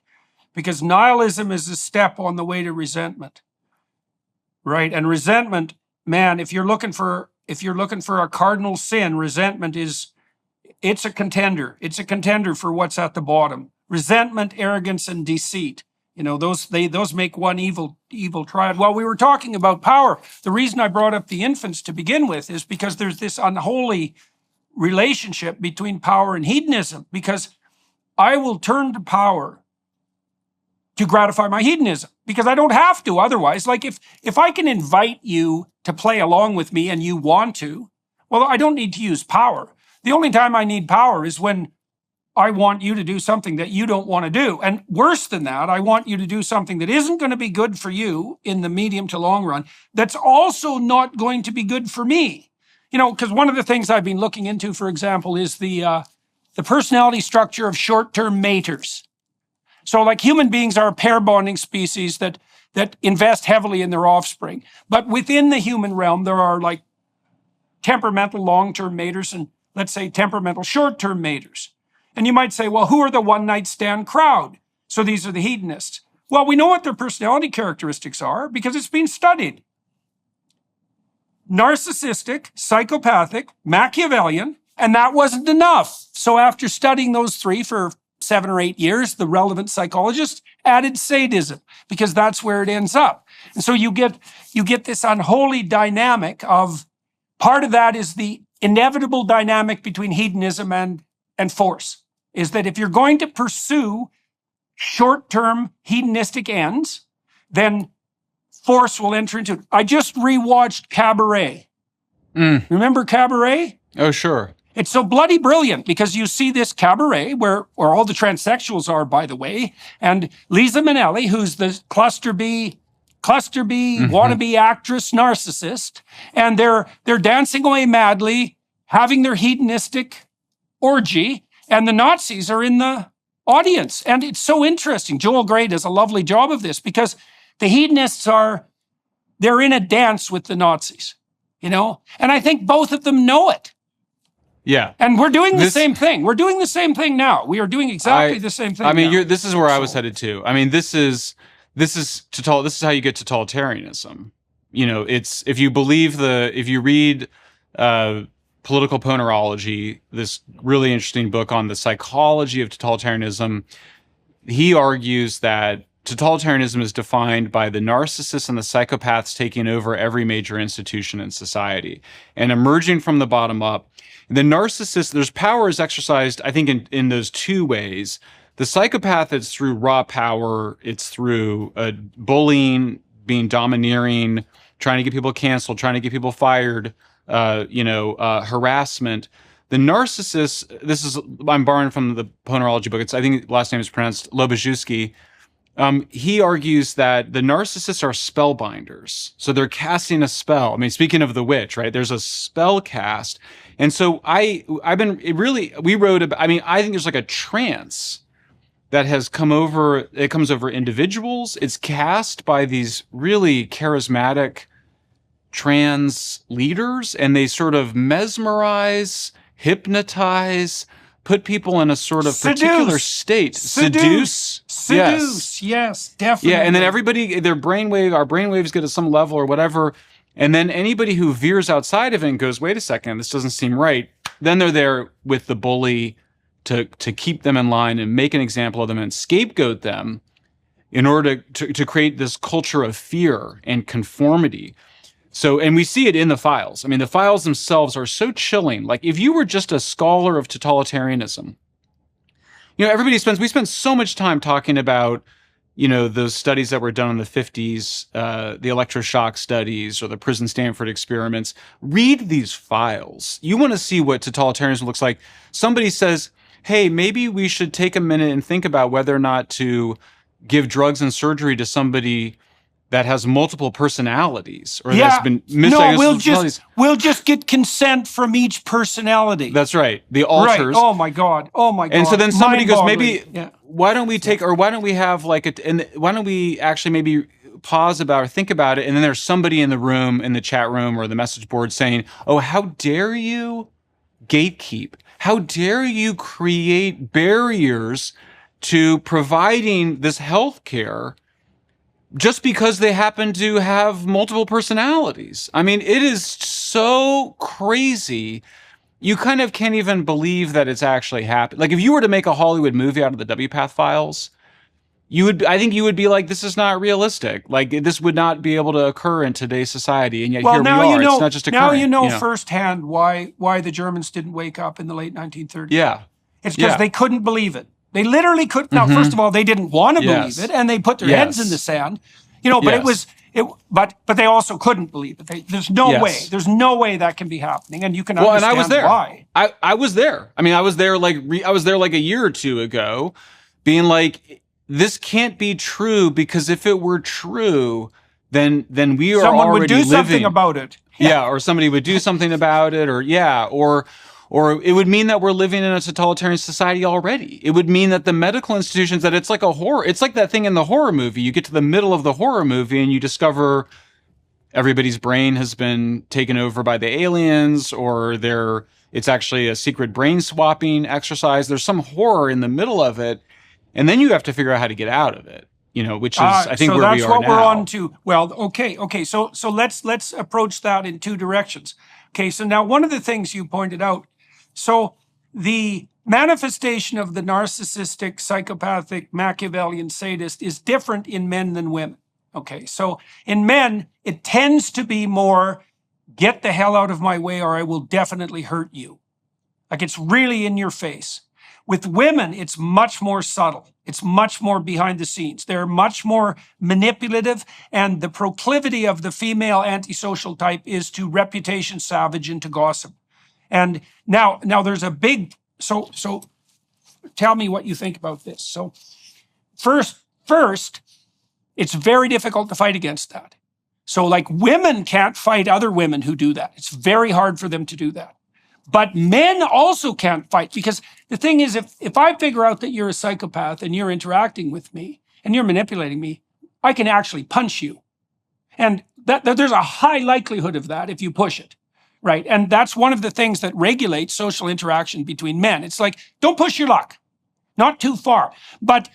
because nihilism is a step on the way to resentment, right? And resentment, man, if you're looking for a cardinal sin, resentment it's a contender. It's a contender for what's at the bottom. Resentment, arrogance, and deceit. Those make one evil triad. Well, we were talking about power. The reason I brought up the infants to begin with is because there's this unholy relationship between power and hedonism, because I will turn to power to gratify my hedonism, because I don't have to otherwise. Like if I can invite you to play along with me and you want to, well, I don't need to use power. The only time I need power is when I want you to do something that you don't want to do. And worse than that, I want you to do something that isn't going to be good for you in the medium to long run, that's also not going to be good for me. Because one of the things I've been looking into, for example, is the personality structure of short-term maters. So like human beings are a pair bonding species that invest heavily in their offspring. But within the human realm, there are like temperamental long-term maters and, let's say, temperamental short-term maters. And you might say, well, who are the one-night stand crowd? So these are the hedonists. Well, we know what their personality characteristics are because it's been studied. Narcissistic, psychopathic, Machiavellian, and that wasn't enough. So after studying those three for 7 or 8 years, the relevant psychologist added sadism, because that's where it ends up. And so you get this unholy dynamic of, part of that is the inevitable dynamic between hedonism and force, is that if you're going to pursue short-term hedonistic ends, then force will enter into it. I just rewatched Cabaret. Remember Cabaret? Oh, sure. It's so bloody brilliant because you see this cabaret where all the transsexuals are, by the way, and Lisa Minnelli, who's the cluster B wannabe actress narcissist, and they're dancing away madly, having their hedonistic orgy, and the Nazis are in the audience. And it's so interesting. Joel Grey does a lovely job of this because the hedonists they're in a dance with the Nazis, and I think both of them know it. Yeah. And we're doing the same thing. We're doing the same thing now. We are doing exactly the same thing now. This is where I was headed to. This is how you get totalitarianism. It's, if you read Political Ponerology, this really interesting book on the psychology of totalitarianism, he argues that totalitarianism is defined by the narcissists and the psychopaths taking over every major institution in society and emerging from the bottom up. The narcissist, there's power is exercised, I think, in those two ways. The psychopath, it's through raw power. It's through bullying, being domineering, trying to get people canceled, trying to get people fired, harassment. The narcissist, I'm borrowing from the Ponerology book. I think the last name is pronounced Lobachewski. He argues that the narcissists are spellbinders. So they're casting a spell. Speaking of the witch, right? There's a spell cast. And so we wrote about, I think there's like a trance that has come over, it comes over individuals. It's cast by these really charismatic trans leaders, and they sort of mesmerize, hypnotize, put people in a sort of particular state. Seduce. Yes, definitely. Yeah, and then everybody, our brainwaves get to some level or whatever, and then anybody who veers outside of it and goes, wait a second, this doesn't seem right, then they're there with the bully to keep them in line and make an example of them and scapegoat them in order to create this culture of fear and conformity. So, and we see it in the files. The files themselves are so chilling. Like, if you were just a scholar of totalitarianism, we spend so much time talking about, those studies that were done in the 50s, the electroshock studies or the prison Stanford experiments. Read these files. You want to see what totalitarianism looks like. Somebody says, hey, maybe we should take a minute and think about whether or not to give drugs and surgery to somebody that has multiple personalities or that's been misdiagnosed. We'll just get consent from each personality. That's right. The alters. Right. Oh my God. And so then somebody goes, maybe why don't we take, or why don't we have and why don't we actually maybe pause about or think about it? And then there's somebody in the room, in the chat room or the message board saying, oh, how dare you gatekeep? How dare you create barriers to providing this health care just because they happen to have multiple personalities? I mean, it is so crazy. You kind of can't even believe that it's actually happened. Like if you were to make a Hollywood movie out of the WPATH files, I think you would be like, this is not realistic. Like this would not be able to occur in today's society. And yet here we are. It's not just occurring. Now you know firsthand why the Germans didn't wake up in the late 1930s. Yeah. It's because they couldn't believe it. They literally couldn't. Now, first of all, they didn't want to believe it, and they put their heads in the sand. But but they also couldn't believe it. There's no way. There's no way that can be happening, and you can understand and I was there. Why. I was there. I mean, I was there like a year or two ago, being like, this can't be true, because if it were true, then we are someone already would do living. Something about it. Yeah, or somebody would do something about it, or it would mean that we're living in a totalitarian society already. It would mean that the medical institutions, that it's like a horror. It's like that thing in the horror movie. You get to the middle of the horror movie and you discover everybody's brain has been taken over by the aliens, or it's actually a secret brain swapping exercise. There's some horror in the middle of it. And then you have to figure out how to get out of it, which is, I think, where we are now. So that's what we're on to. Well, okay. So let's approach that in two directions. Okay, so now one of the things you pointed out, so the manifestation of the narcissistic, psychopathic, Machiavellian sadist is different in men than women. Okay, so in men, it tends to be more, get the hell out of my way or I will definitely hurt you. Like it's really in your face. With women, it's much more subtle. It's much more behind the scenes. They're much more manipulative, and the proclivity of the female antisocial type is to reputation savage and to gossip. And now there's a big, so tell me what you think about this. So first, it's very difficult to fight against that. So like women can't fight other women who do that. It's very hard for them to do that. But men also can't fight, because the thing is, if I figure out that you're a psychopath and you're interacting with me and you're manipulating me, I can actually punch you. And that there's a high likelihood of that if you push it, right? And that's one of the things that regulates social interaction between men. It's like, don't push your luck, not too far. But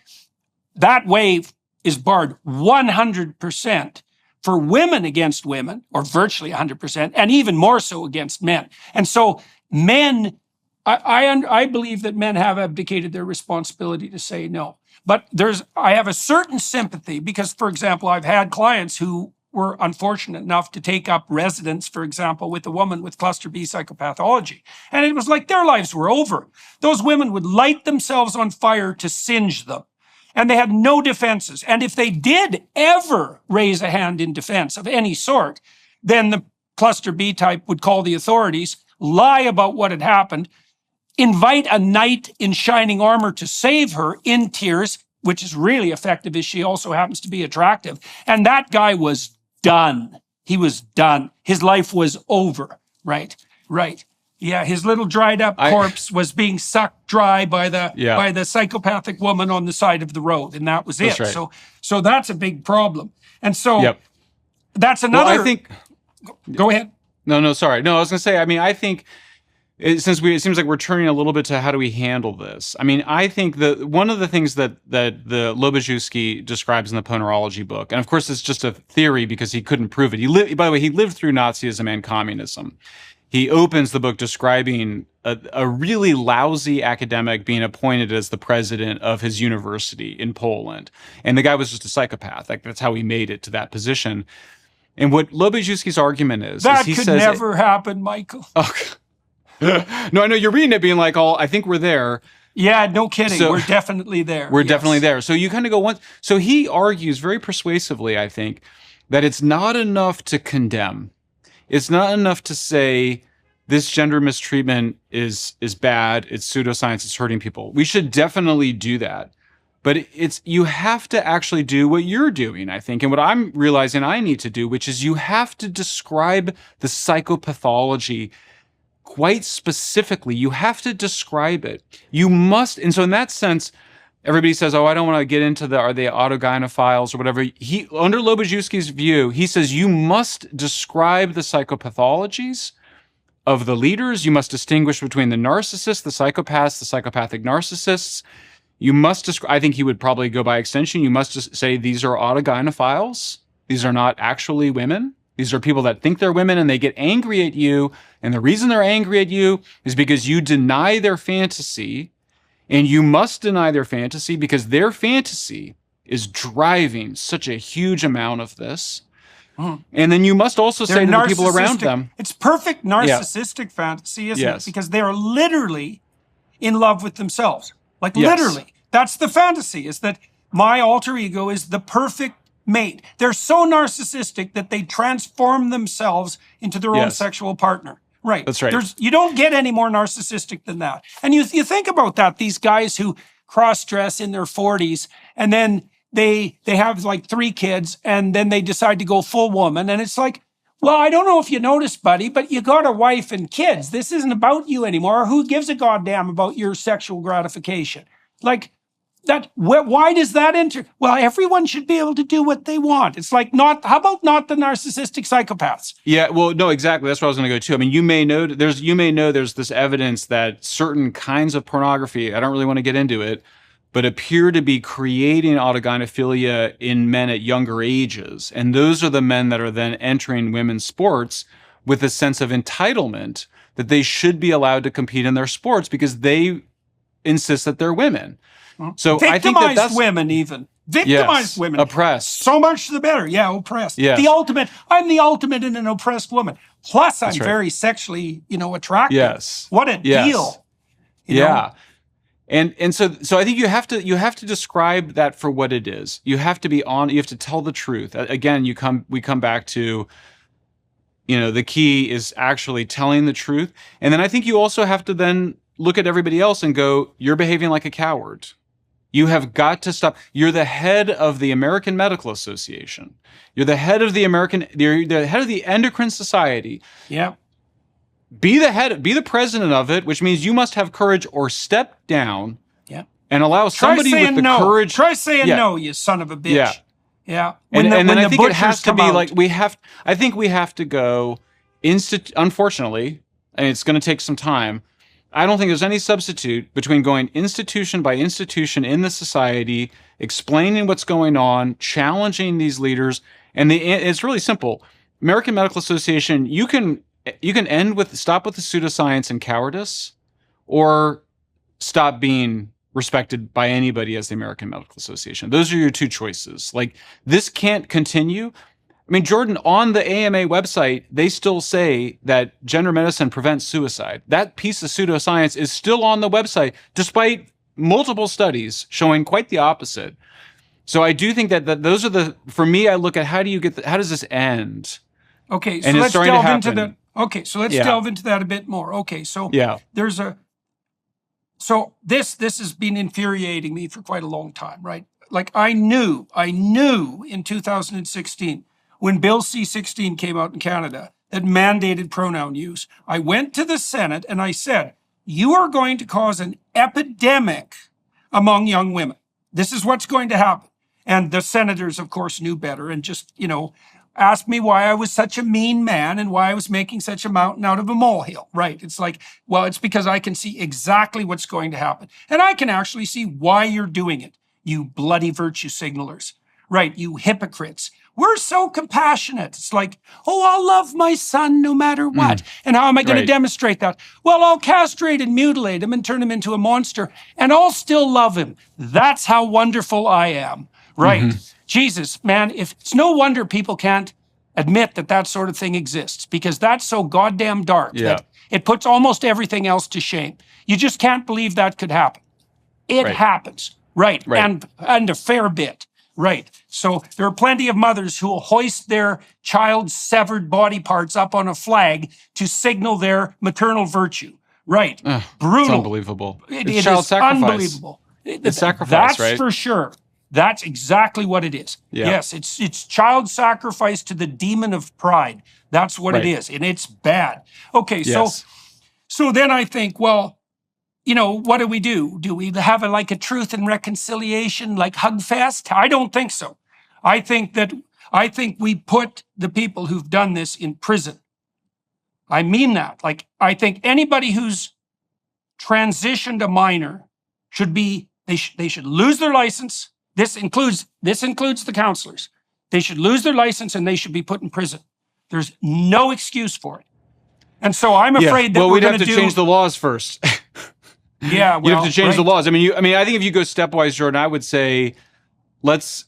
that wave is barred 100% for women against women, or virtually 100%, and even more so against men. And so men, I believe that men have abdicated their responsibility to say no. But I have a certain sympathy because, for example, I've had clients who were unfortunate enough to take up residence, for example, with a woman with cluster B psychopathology. And it was like their lives were over. Those women would light themselves on fire to singe them. And they had no defenses. And if they did ever raise a hand in defense of any sort, then the cluster B type would call the authorities, lie about what had happened, invite a knight in shining armor to save her in tears, which is really effective as she also happens to be attractive. And that guy was done. He was done. His life was over. Right. Yeah, his little dried up corpse was being sucked dry by the psychopathic woman on the side of the road, and that was it. Right. So that's a big problem. And so that's another. Well, I think. Go ahead. No, sorry. No, I was going to say. I mean, I think it seems like we're turning a little bit to how do we handle this. I mean, I think one of the things that the Lobachewski describes in the Ponerology book, and of course it's just a theory because he couldn't prove it. By the way, he lived through Nazism and communism. He opens the book describing a really lousy academic being appointed as the president of his university in Poland. And the guy was just a psychopath. Like, that's how he made it to that position. And what Lobachewski's argument is he could says, never happen, Michael. Oh, no, I know you're reading it being like, I think we're there. Yeah, no kidding. So we're definitely there. we're Yes. definitely there. So you kind of go once. So he argues very persuasively, I think, that it's not enough to condemn. It's not enough to say this gender mistreatment is bad. It's pseudoscience. It's hurting people. We should definitely do that. But you have to actually do what you're doing, I think, and what I'm realizing I need to do, which is you have to describe the psychopathology quite specifically. You have to describe it. You must. And so in that sense, everybody says, oh, I don't want to get into are they autogynephiles or whatever. Under Lobachewski's view, he says you must describe the psychopathologies of the leaders. You must distinguish between the narcissists, the psychopaths, the psychopathic narcissists. You must describe, I think he would probably go by extension, you must just say these are autogynephiles. These are not actually women. These are people that think they're women and they get angry at you. And the reason they're angry at you is because you deny their fantasy. And you must deny their fantasy because their fantasy is driving such a huge amount of this. And then you must also say to the people around them. It's perfect narcissistic fantasy, isn't it? Because they are literally in love with themselves. Like literally. That's the fantasy, is that my alter ego is the perfect mate. They're so narcissistic that they transform themselves into their own sexual partner. Right. That's right. You don't get any more narcissistic than that. And you think about that, these guys who cross-dress in their 40s and then they have like 3 kids and then they decide to go full woman. And it's like, well, I don't know if you noticed, buddy, but you got a wife and kids. This isn't about you anymore. Who gives a goddamn about your sexual gratification? Like, why does that enter? Well, everyone should be able to do what they want. It's like, how about not the narcissistic psychopaths? Yeah, well, no, exactly. That's where I was going to go too. I mean, you may know there's this evidence that certain kinds of pornography, I don't really want to get into it, but appear to be creating autogynephilia in men at younger ages. And those are the men that are then entering women's sports with a sense of entitlement that they should be allowed to compete in their sports because they insist that they're women. So I think that's women, even victimized women, oppressed. So much the better. Yeah, oppressed. Yes. I'm the ultimate in an oppressed woman. Plus, I'm very sexually, attractive. Yes. What a deal. You know? And so I think you have to describe that for what it is. You have to be you have to tell the truth. Again, we come back to, the key is actually telling the truth. And then I think you also have to then look at everybody else and go, you're behaving like a coward. You have got to stop. You're the head of the American Medical Association. You're the head of the head of the Endocrine Society. Yeah. Be the president of it, which means you must have courage or step down and allow somebody with the courage. Try saying no, you son of a bitch. Yeah. Yeah. And then I think it has to be like I think we have to go unfortunately, and it's going to take some time. I don't think there's any substitute between going institution by institution in the society, explaining what's going on, challenging these leaders. And it's really simple. American Medical Association, you can stop with the pseudoscience and cowardice, or stop being respected by anybody as the American Medical Association. Those are your 2 choices. Like, this can't continue. I mean, Jordan, on the AMA website, they still say that gender medicine prevents suicide. That piece of pseudoscience is still on the website, despite multiple studies showing quite the opposite. So I do think that those are for me, I look at how does this end? Okay, so let's delve into that. Okay, so let's delve into that a bit more. Okay, so so this has been infuriating me for quite a long time, right? Like I knew in 2016, when Bill C-16 came out in Canada that mandated pronoun use, I went to the Senate and I said, you are going to cause an epidemic among young women. This is what's going to happen. And the senators, of course, knew better and just, asked me why I was such a mean man and why I was making such a mountain out of a molehill. Right. It's like, well, it's because I can see exactly what's going to happen. And I can actually see why you're doing it, you bloody virtue signalers. Right. You hypocrites. We're so compassionate. It's like, oh, I'll love my son no matter what. And how am I going to demonstrate that? Well, I'll castrate and mutilate him and turn him into a monster, and I'll still love him. That's how wonderful I am. Right. Jesus, man, it's no wonder people can't admit that sort of thing exists, because that's so goddamn dark that it puts almost everything else to shame. You just can't believe that could happen. It Right. happens, right? Right. And a fair bit, right? So there are plenty of mothers who will hoist their child's severed body parts up on a flag to signal their maternal virtue, right? Ugh, it's Brutal. unbelievable. It It's child is sacrifice. unbelievable. It's sacrifice, That's right? for sure. That's exactly what it is. Yeah. Yes, it's child sacrifice to the demon of pride. That's what Right. it is, and it's bad. Okay, Yes. so then I think, well, what do we do? Do we have a truth and reconciliation, like Hugfest? I don't think so. I think we put the people who've done this in prison. I mean that. Like, I think anybody who's transitioned a minor should be, they should lose their license. This includes the counselors. They should lose their license and they should be put in prison. There's no excuse for it. And so I'm afraid that well, we're we'd going have to to change the laws first. Yeah, You have to change the right. laws. I mean, I think if you go stepwise, Jordan, I would say let's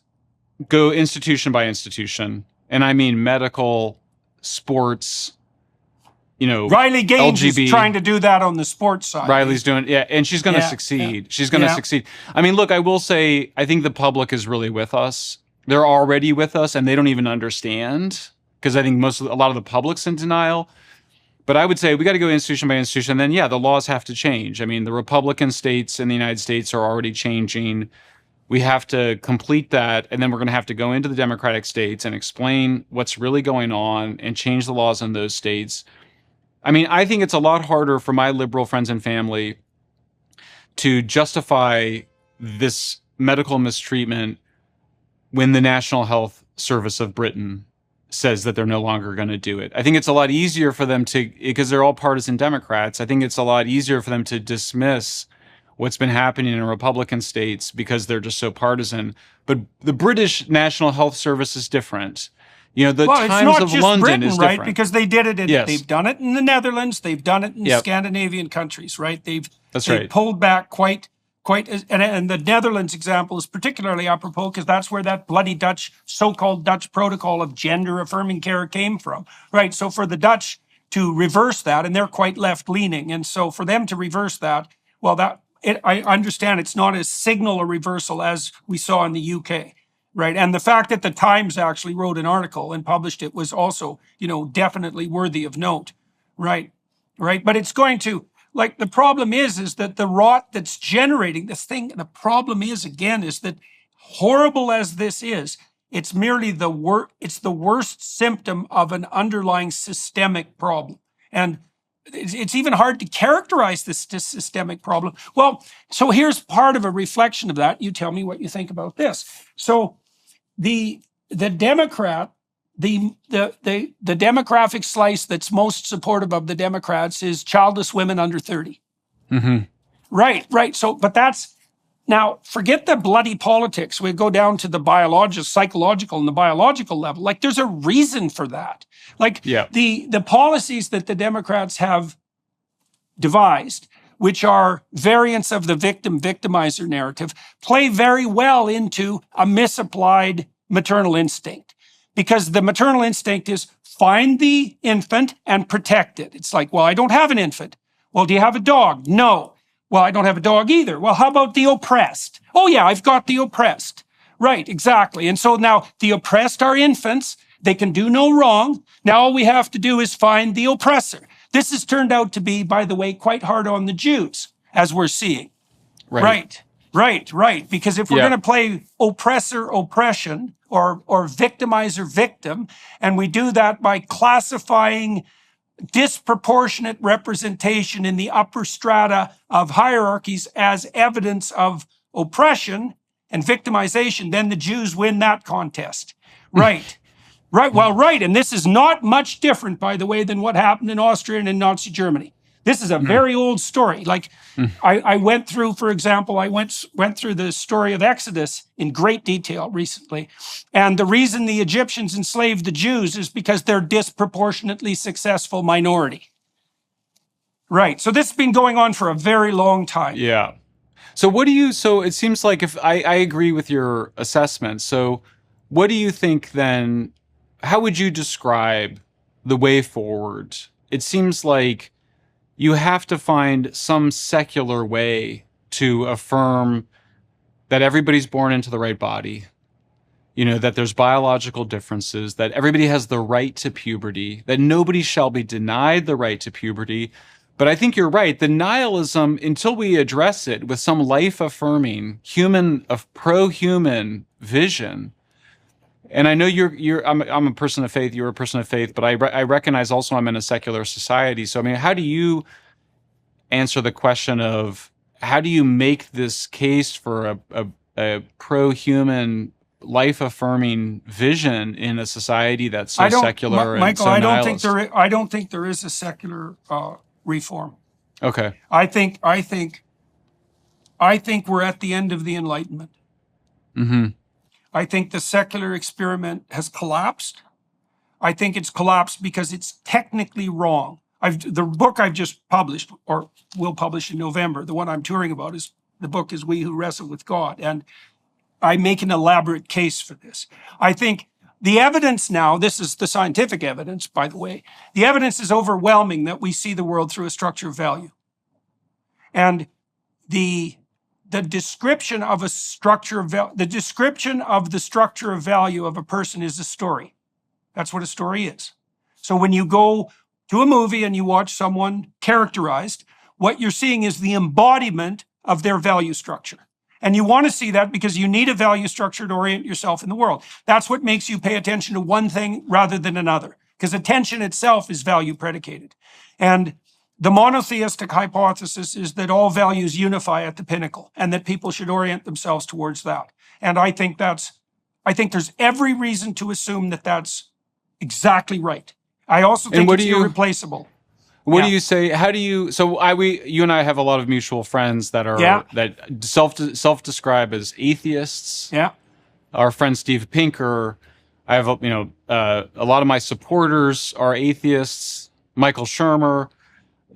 go institution by institution, and I mean medical, sports. Riley Gaines LGB. is trying to do that on the sports side. Riley's doing, yeah, and she's going to Yeah, succeed. yeah, She's going to yeah. succeed. I mean, look, I will say, I think the public is really with us. They're already with us, and they don't even understand because I think a lot of the public's in denial. But I would say we got to go institution by institution. And then, yeah, the laws have to change. I mean, the Republican states in the United States are already changing. We have to complete that, and then we're going to have to go into the Democratic states and explain what's really going on and change the laws in those states. I mean, I think it's a lot harder for my liberal friends and family to justify this medical mistreatment when the National Health Service of Britain says that they're no longer going to do it. I think it's a lot easier for them to, because they're all partisan Democrats, I think it's a lot easier for them to dismiss what's been happening in Republican states because they're just so partisan. But the British National Health Service is different. The Well, it's Times not of just London Britain, is right? different. Because they did it. Yes. They've done it in the Netherlands. They've done it in Yep. Scandinavian countries, right? They've right. pulled back quite, and the Netherlands example is particularly apropos because that's where that bloody so-called Dutch protocol of gender-affirming care came from, right? So for the Dutch to reverse that, and they're quite left-leaning, and so for them to reverse that, well, I understand it's not as signal a reversal as we saw in the UK. Right. And the fact that the Times actually wrote an article and published it was also, definitely worthy of note. Right. Right. But it's going to, the problem is that the rot that's generating this thing, the problem is, again, is that horrible as this is, it's merely the worst symptom of an underlying systemic problem. And it's even hard to characterize this systemic problem. Well, so here's part of a reflection of that. You tell me what you think about this. So the Democrat, the demographic slice that's most supportive of the Democrats is childless women under 30. Mm-hmm. Right. So, but now forget the bloody politics. We go down to the psychological and the biological level. There's a reason for that. The policies that the Democrats have devised, which are variants of the victim-victimizer narrative, play very well into a misapplied maternal instinct. Because the maternal instinct is find the infant and protect it. It's like, well, I don't have an infant. Well, do you have a dog? No. Well, I don't have a dog either. Well, how about the oppressed? Oh yeah, I've got the oppressed. Right, exactly. And so now the oppressed are infants. They can do no wrong. Now all we have to do is find the oppressor. This has turned out to be, by the way, quite hard on the Jews, as we're seeing. Right. Because if we're going to play oppressor, oppression, or victimizer, victim, and we do that by classifying disproportionate representation in the upper strata of hierarchies as evidence of oppression and victimization, then the Jews win that contest. Right. Right. And this is not much different, by the way, than what happened in Austria and in Nazi Germany. This is a very old story. I went through, for example, I went through the story of Exodus in great detail recently. And the reason the Egyptians enslaved the Jews is because they're disproportionately successful minority. Right. So this has been going on for a very long time. Yeah. So it seems like if I agree with your assessment. So what do you think then, how would you describe the way forward? It seems like you have to find some secular way to affirm that everybody's born into the right body, that there's biological differences, that everybody has the right to puberty, that nobody shall be denied the right to puberty. But I think you're right. The nihilism, until we address it with some life-affirming, pro-human vision, and I know I'm a person of faith, you're a person of faith, but I recognize also I'm in a secular society. So, I mean, how do you answer the question of how do you make this case for a pro-human, life-affirming vision in a society that's so secular and Michael, so I nihilist? don't think there is a secular reform. Okay. I think we're at the end of the Enlightenment. Mm-hmm. I think the secular experiment has collapsed. I think it's collapsed because it's technically wrong. The book I've just published, or will publish in November, the one I'm touring about, is the book is We Who Wrestle with God. And I make an elaborate case for this. I think the evidence now, this is the scientific evidence, by the way, the evidence is overwhelming that we see the world through a structure of value. And the description of a structure of the description of the structure of value of a person is a story. That's what a story is. So when you go to a movie and you watch someone characterized, what you're seeing is the embodiment of their value structure. And you want to see that because you need a value structure to orient yourself in the world. That's what makes you pay attention to one thing rather than another, because attention itself is value predicated. And the monotheistic hypothesis is that all values unify at the pinnacle and that people should orient themselves towards that. And I think there's every reason to assume that that's exactly right. I also think it's irreplaceable. What do you say? How do you? So you and I have a lot of mutual friends that are that self-describe as atheists. Yeah. Our friend Steve Pinker. I have a lot of my supporters are atheists. Michael Shermer.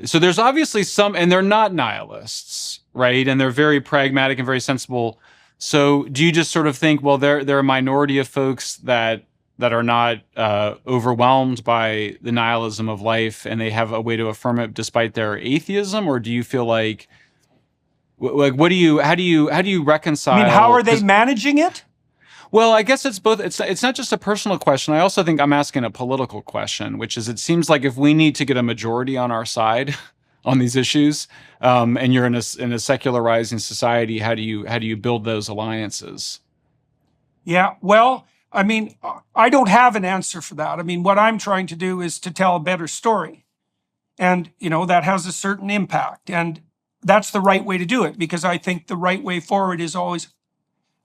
So there's obviously some, and they're not nihilists, right? And they're very pragmatic and very sensible. So do you just sort of think, well, they're a minority of folks that are not overwhelmed by the nihilism of life, and they have a way to affirm it despite their atheism? Or do you feel like how do you reconcile? I mean, how are they managing it? Well, I guess it's both. It's not just a personal question. I also think I'm asking a political question, which is, it seems like if we need to get a majority on our side on these issues, and you're in a secularizing society, how do you build those alliances? Yeah, well, I mean, I don't have an answer for that. I mean, what I'm trying to do is to tell a better story, and that has a certain impact, and that's the right way to do it, because I think the right way forward is always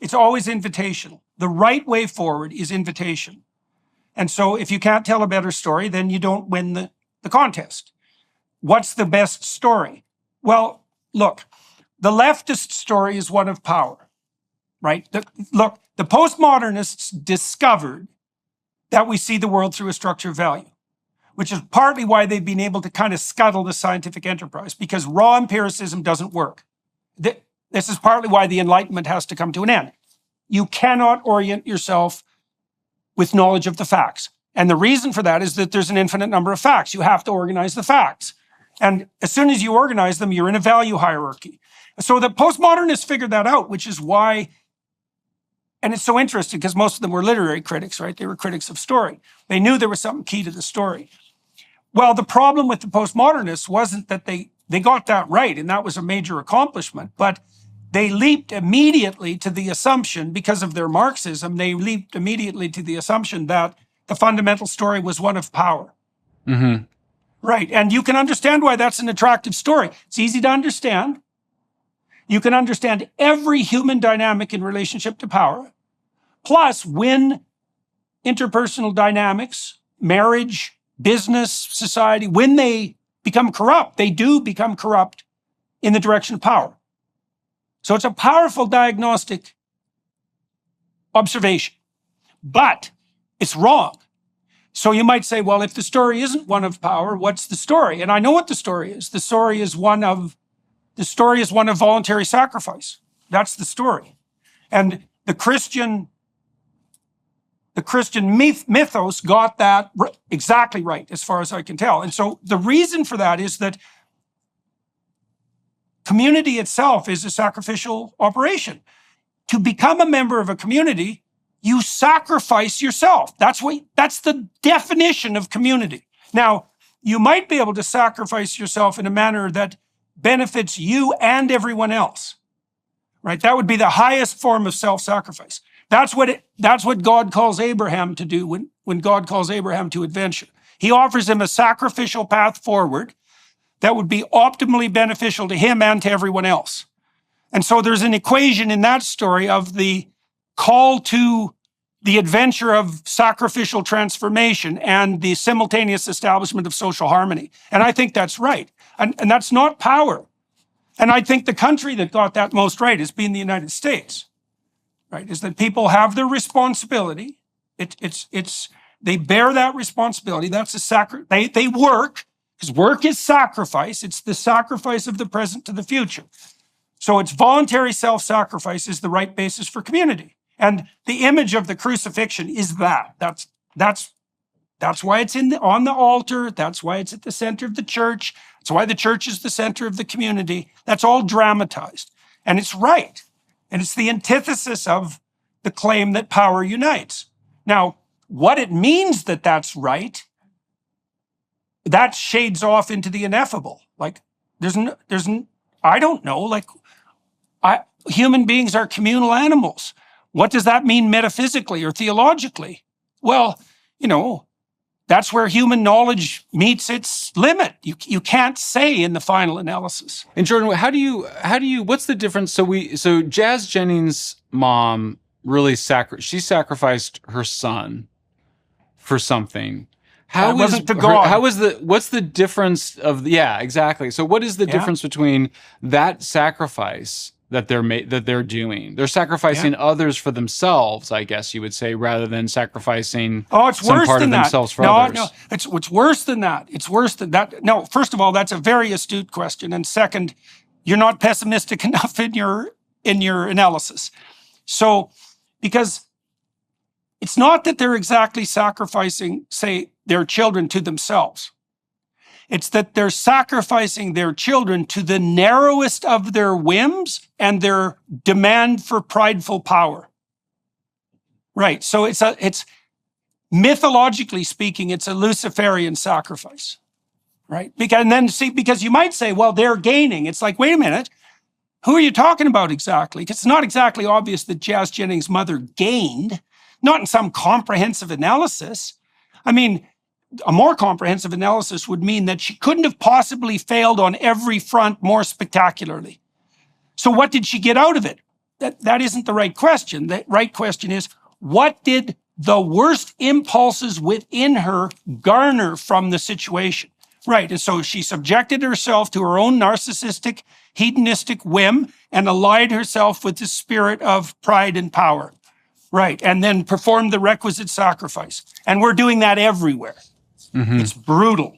invitational. The right way forward is invitation. And so if you can't tell a better story, then you don't win the contest. What's the best story? Well, look, the leftist story is one of power, right? The postmodernists discovered that we see the world through a structure of value, which is partly why they've been able to kind of scuttle the scientific enterprise, because raw empiricism doesn't work. This is partly why the Enlightenment has to come to an end. You cannot orient yourself with knowledge of the facts. And the reason for that is that there's an infinite number of facts. You have to organize the facts. And as soon as you organize them, you're in a value hierarchy. So the postmodernists figured that out, which is why, and it's so interesting because most of them were literary critics, right? They were critics of story. They knew there was something key to the story. Well, the problem with the postmodernists wasn't that they got that right, and that was a major accomplishment, but they leaped immediately to the assumption, because of their Marxism, they leaped immediately to the assumption that the fundamental story was one of power. Mm-hmm. Right, and you can understand why that's an attractive story. It's easy to understand. You can understand every human dynamic in relationship to power. Plus, when interpersonal dynamics, marriage, business, society, when they become corrupt, they do become corrupt in the direction of power. So it's a powerful diagnostic observation, but it's wrong. So you might say, well, if the story isn't one of power, what's the story? And I know what the story is. The story is one of voluntary sacrifice. That's the story. And the Christian mythos got that exactly right, as far as I can tell. And so the reason for that is that community itself is a sacrificial operation. To become a member of a community, you sacrifice yourself. That's the definition of community. Now, you might be able to sacrifice yourself in a manner that benefits you and everyone else, right? That would be the highest form of self-sacrifice. That's what God calls Abraham to do when God calls Abraham to adventure. He offers him a sacrificial path forward that would be optimally beneficial to him and to everyone else. And so there's an equation in that story of the call to the adventure of sacrificial transformation and the simultaneous establishment of social harmony. And I think that's right. And that's not power. And I think the country that got that most right has been the United States, right? Is that people have their responsibility. They bear that responsibility. That's they work, because work is sacrifice. It's the sacrifice of the present to the future. So it's voluntary self-sacrifice is the right basis for community. And the image of the crucifixion is that. That's why it's on the altar. That's why it's at the center of the church. That's why the church is the center of the community. That's all dramatized. And it's right. And it's the antithesis of the claim that power unites. Now, what it means that that's right, that shades off into the ineffable. Like, I don't know, like, human beings are communal animals. What does that mean metaphysically or theologically? Well, that's where human knowledge meets its limit. You can't say in the final analysis. And Jordan, what's the difference? So Jazz Jennings' mom really sacrificed her son for something. What's the difference exactly. So what is the difference between that sacrifice that they're doing? They're sacrificing others for themselves, I guess you would say, rather than sacrificing some part of themselves for others. No, it's worse than that. It's worse than that. No, first of all, that's a very astute question. And second, you're not pessimistic enough in your analysis. So, because it's not that they're exactly sacrificing, say, their children to themselves. It's that they're sacrificing their children to the narrowest of their whims and their demand for prideful power. Right. So it's mythologically speaking, it's a Luciferian sacrifice. Right. Because you might say, well, they're gaining. It's like, wait a minute. Who are you talking about exactly? Because it's not exactly obvious that Jazz Jennings' mother gained, not in some comprehensive analysis. I mean, a more comprehensive analysis would mean that she couldn't have possibly failed on every front more spectacularly. So what did she get out of it? That isn't the right question. The right question is, what did the worst impulses within her garner from the situation? Right, and so she subjected herself to her own narcissistic, hedonistic whim and allied herself with the spirit of pride and power. Right, and then performed the requisite sacrifice. And we're doing that everywhere. Mm-hmm. It's brutal.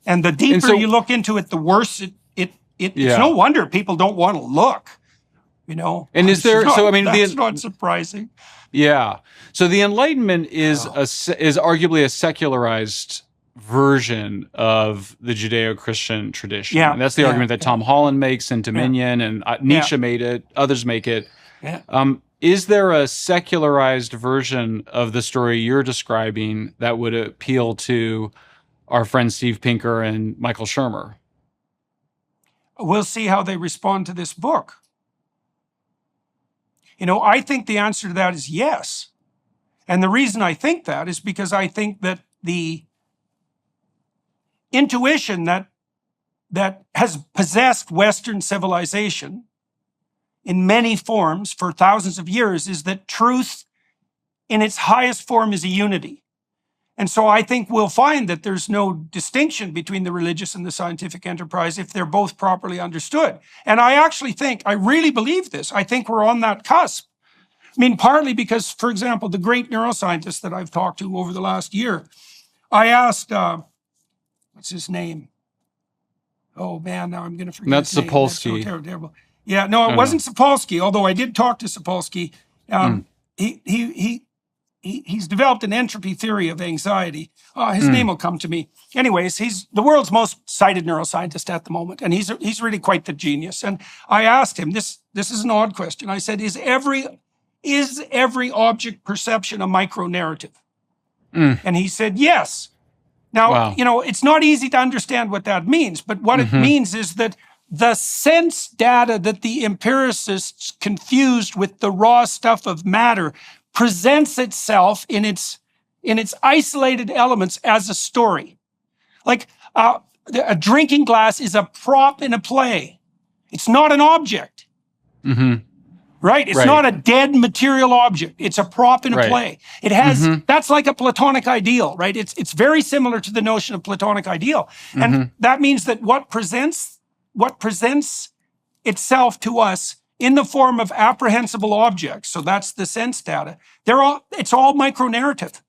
And the deeper you look into it, the worse it's no wonder people don't want to look, And is there, that's not surprising. Yeah. So the Enlightenment is arguably a secularized version of the Judeo-Christian tradition. Yeah. And that's the argument that Tom Holland makes in Dominion, and Nietzsche made it, others make it. Yeah. Is there a secularized version of the story you're describing that would appeal to our friends Steve Pinker and Michael Shermer? We'll see how they respond to this book. I think the answer to that is yes. And the reason I think that is because I think that the intuition that has possessed Western civilization in many forms for thousands of years is that truth in its highest form is a unity. And so I think we'll find that there's no distinction between the religious and the scientific enterprise if they're both properly understood. And I really believe this. I think we're on that cusp. I mean, partly because, for example, the great neuroscientists that I've talked to over the last year, I asked, what's his name? Oh man, now I'm going to forget. That's his name. Sapolsky. That's so terrible. Yeah, no, it wasn't Sapolsky, although I did talk to Sapolsky. He he's developed an entropy theory of anxiety. His name will come to me. Anyways, he's the world's most cited neuroscientist at the moment, and he's really quite the genius. And I asked him, this is an odd question. I said, is every object perception a micro narrative? And he said, yes. Now, Wow. it's not easy to understand what that means, but what it means is that the sense data that the empiricists confused with the raw stuff of matter presents itself in its isolated elements as a story. Like a drinking glass is a prop in a play. It's not an object. Right? It's not a dead material object. It's a prop in a play. It has, that's like a Platonic ideal, right? It's very similar to the notion of Platonic ideal. And that means that what presents itself to us in the form of apprehensible objects, so that's the sense data, it's all micro-narrative.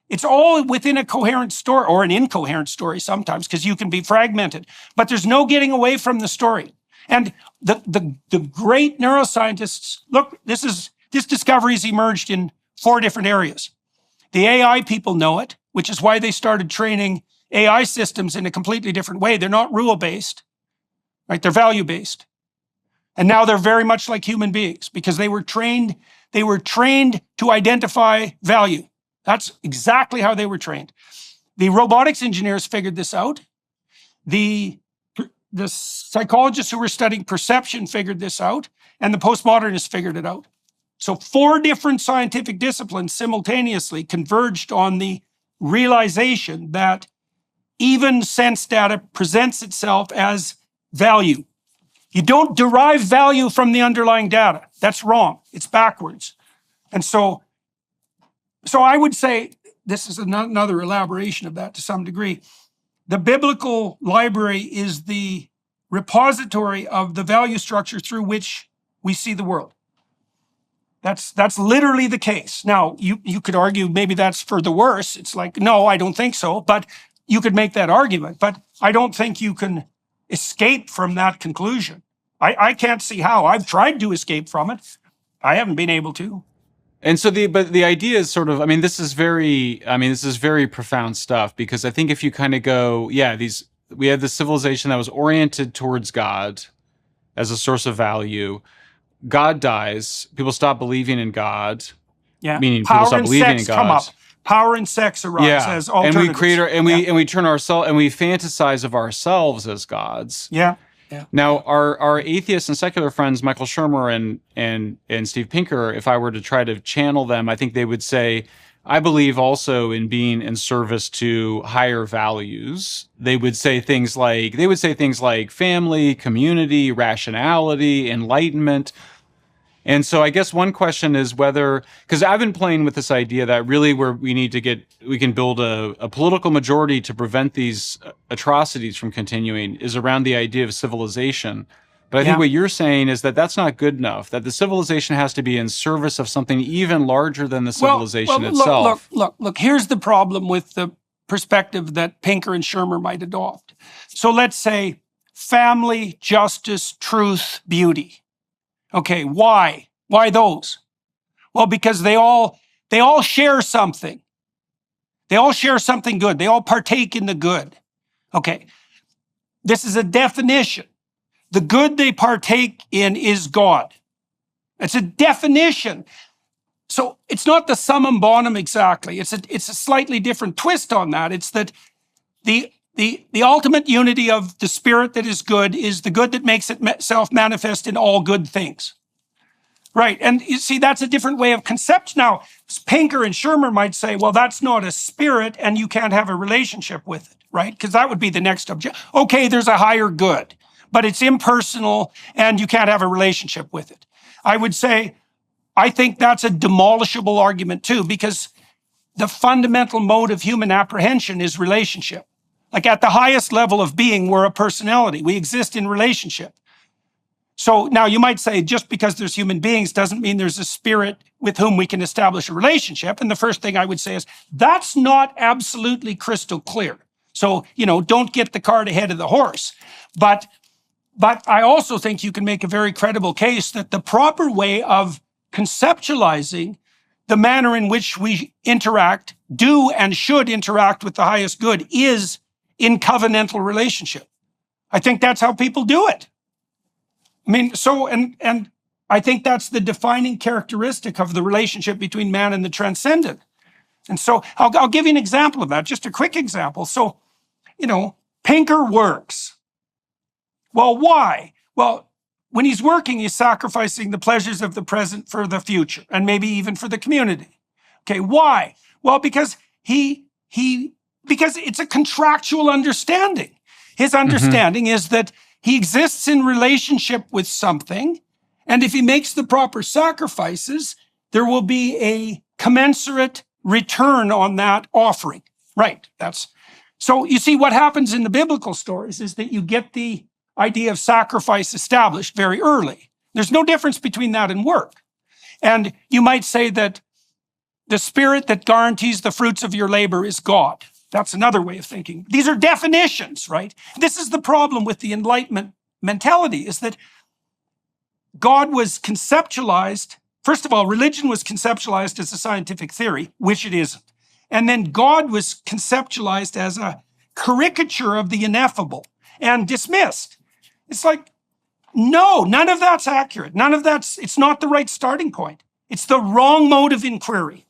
It's all within a coherent story, or an incoherent story sometimes, because you can be fragmented. But there's no getting away from the story. And the great neuroscientists, look, this discovery's emerged in 4 different areas. The AI people know it, which is why they started training AI systems in a completely different way. They're not rule-based, right? They're value-based. And now they're very much like human beings because they were trained to identify value. That's exactly how they were trained. The robotics engineers figured this out. The psychologists who were studying perception figured this out, and the postmodernists figured it out. So 4 different scientific disciplines simultaneously converged on the realization that even sense data presents itself as value. You don't derive value from the underlying data. That's wrong. It's backwards. And so I would say, this is another elaboration of that to some degree, the biblical library is the repository of the value structure through which we see the world. That's literally the case. Now, you could argue maybe that's for the worse. It's like, no, I don't think so. But you could make that argument. But I don't think you can escape from that conclusion. I can't see how. I've tried to escape from it. I haven't been able to. And so but the idea is sort of, this is very profound stuff, because I think if you kind of go, we had this civilization that was oriented towards God as a source of value. God dies. People stop believing in God. Yeah. Meaning power people stop and believing sex in God. Come up. Power and sex arise as alternatives. And we create we turn ourselves, and we fantasize of ourselves as gods. Yeah. Yeah. Now, our atheist and secular friends, Michael Shermer and Steve Pinker, if I were to try to channel them, I think they would say, I believe also in being in service to higher values. They would say things like family, community, rationality, enlightenment. And so I guess one question is whether, because I've been playing with this idea that really where we can build a political majority to prevent these atrocities from continuing is around the idea of civilization. But I think what you're saying is that that's not good enough, that the civilization has to be in service of something even larger than the civilization itself. Look, here's the problem with the perspective that Pinker and Shermer might adopt. So let's say family, justice, truth, beauty. Okay, why? Why those? Well, because they all share something. They all share something good. They all partake in the good. Okay, this is a definition. The good they partake in is God. It's a definition. So it's not the summum bonum exactly. It's a slightly different twist on that. It's that the ultimate unity of the spirit that is good is the good that makes itself manifest in all good things. Right, and you see, that's a different way of conception. Now, Pinker and Shermer might say, well, that's not a spirit and you can't have a relationship with it, right? Because that would be the next object. Okay, there's a higher good, but it's impersonal and you can't have a relationship with it. I would say, I think that's a demolishable argument too, because the fundamental mode of human apprehension is relationship. Like at the highest level of being, we're a personality. We exist in relationship. So now you might say just because there's human beings doesn't mean there's a spirit with whom we can establish a relationship. And the first thing I would say is that's not absolutely crystal clear. So, don't get the cart ahead of the horse. But I also think you can make a very credible case that the proper way of conceptualizing the manner in which we interact, do and should interact with the highest good is in covenantal relationship. I think that's how people do it. I mean, so, and I think that's the defining characteristic of the relationship between man and the transcendent. And so I'll give you an example of that, just a quick example. So, Pinker works. Well, why? Well, when he's working, he's sacrificing the pleasures of the present for the future, and maybe even for the community. Okay, why? Well, because because it's a contractual understanding. His understanding is that he exists in relationship with something, and if he makes the proper sacrifices, there will be a commensurate return on that offering. Right, so you see what happens in the biblical stories is that you get the idea of sacrifice established very early. There's no difference between that and work. And you might say that the spirit that guarantees the fruits of your labor is God. That's another way of thinking. These are definitions, right? This is the problem with the Enlightenment mentality, is that God was conceptualized. First of all, religion was conceptualized as a scientific theory, which it isn't. And then God was conceptualized as a caricature of the ineffable and dismissed. It's like, no, none of that's accurate. It's not the right starting point. It's the wrong mode of inquiry.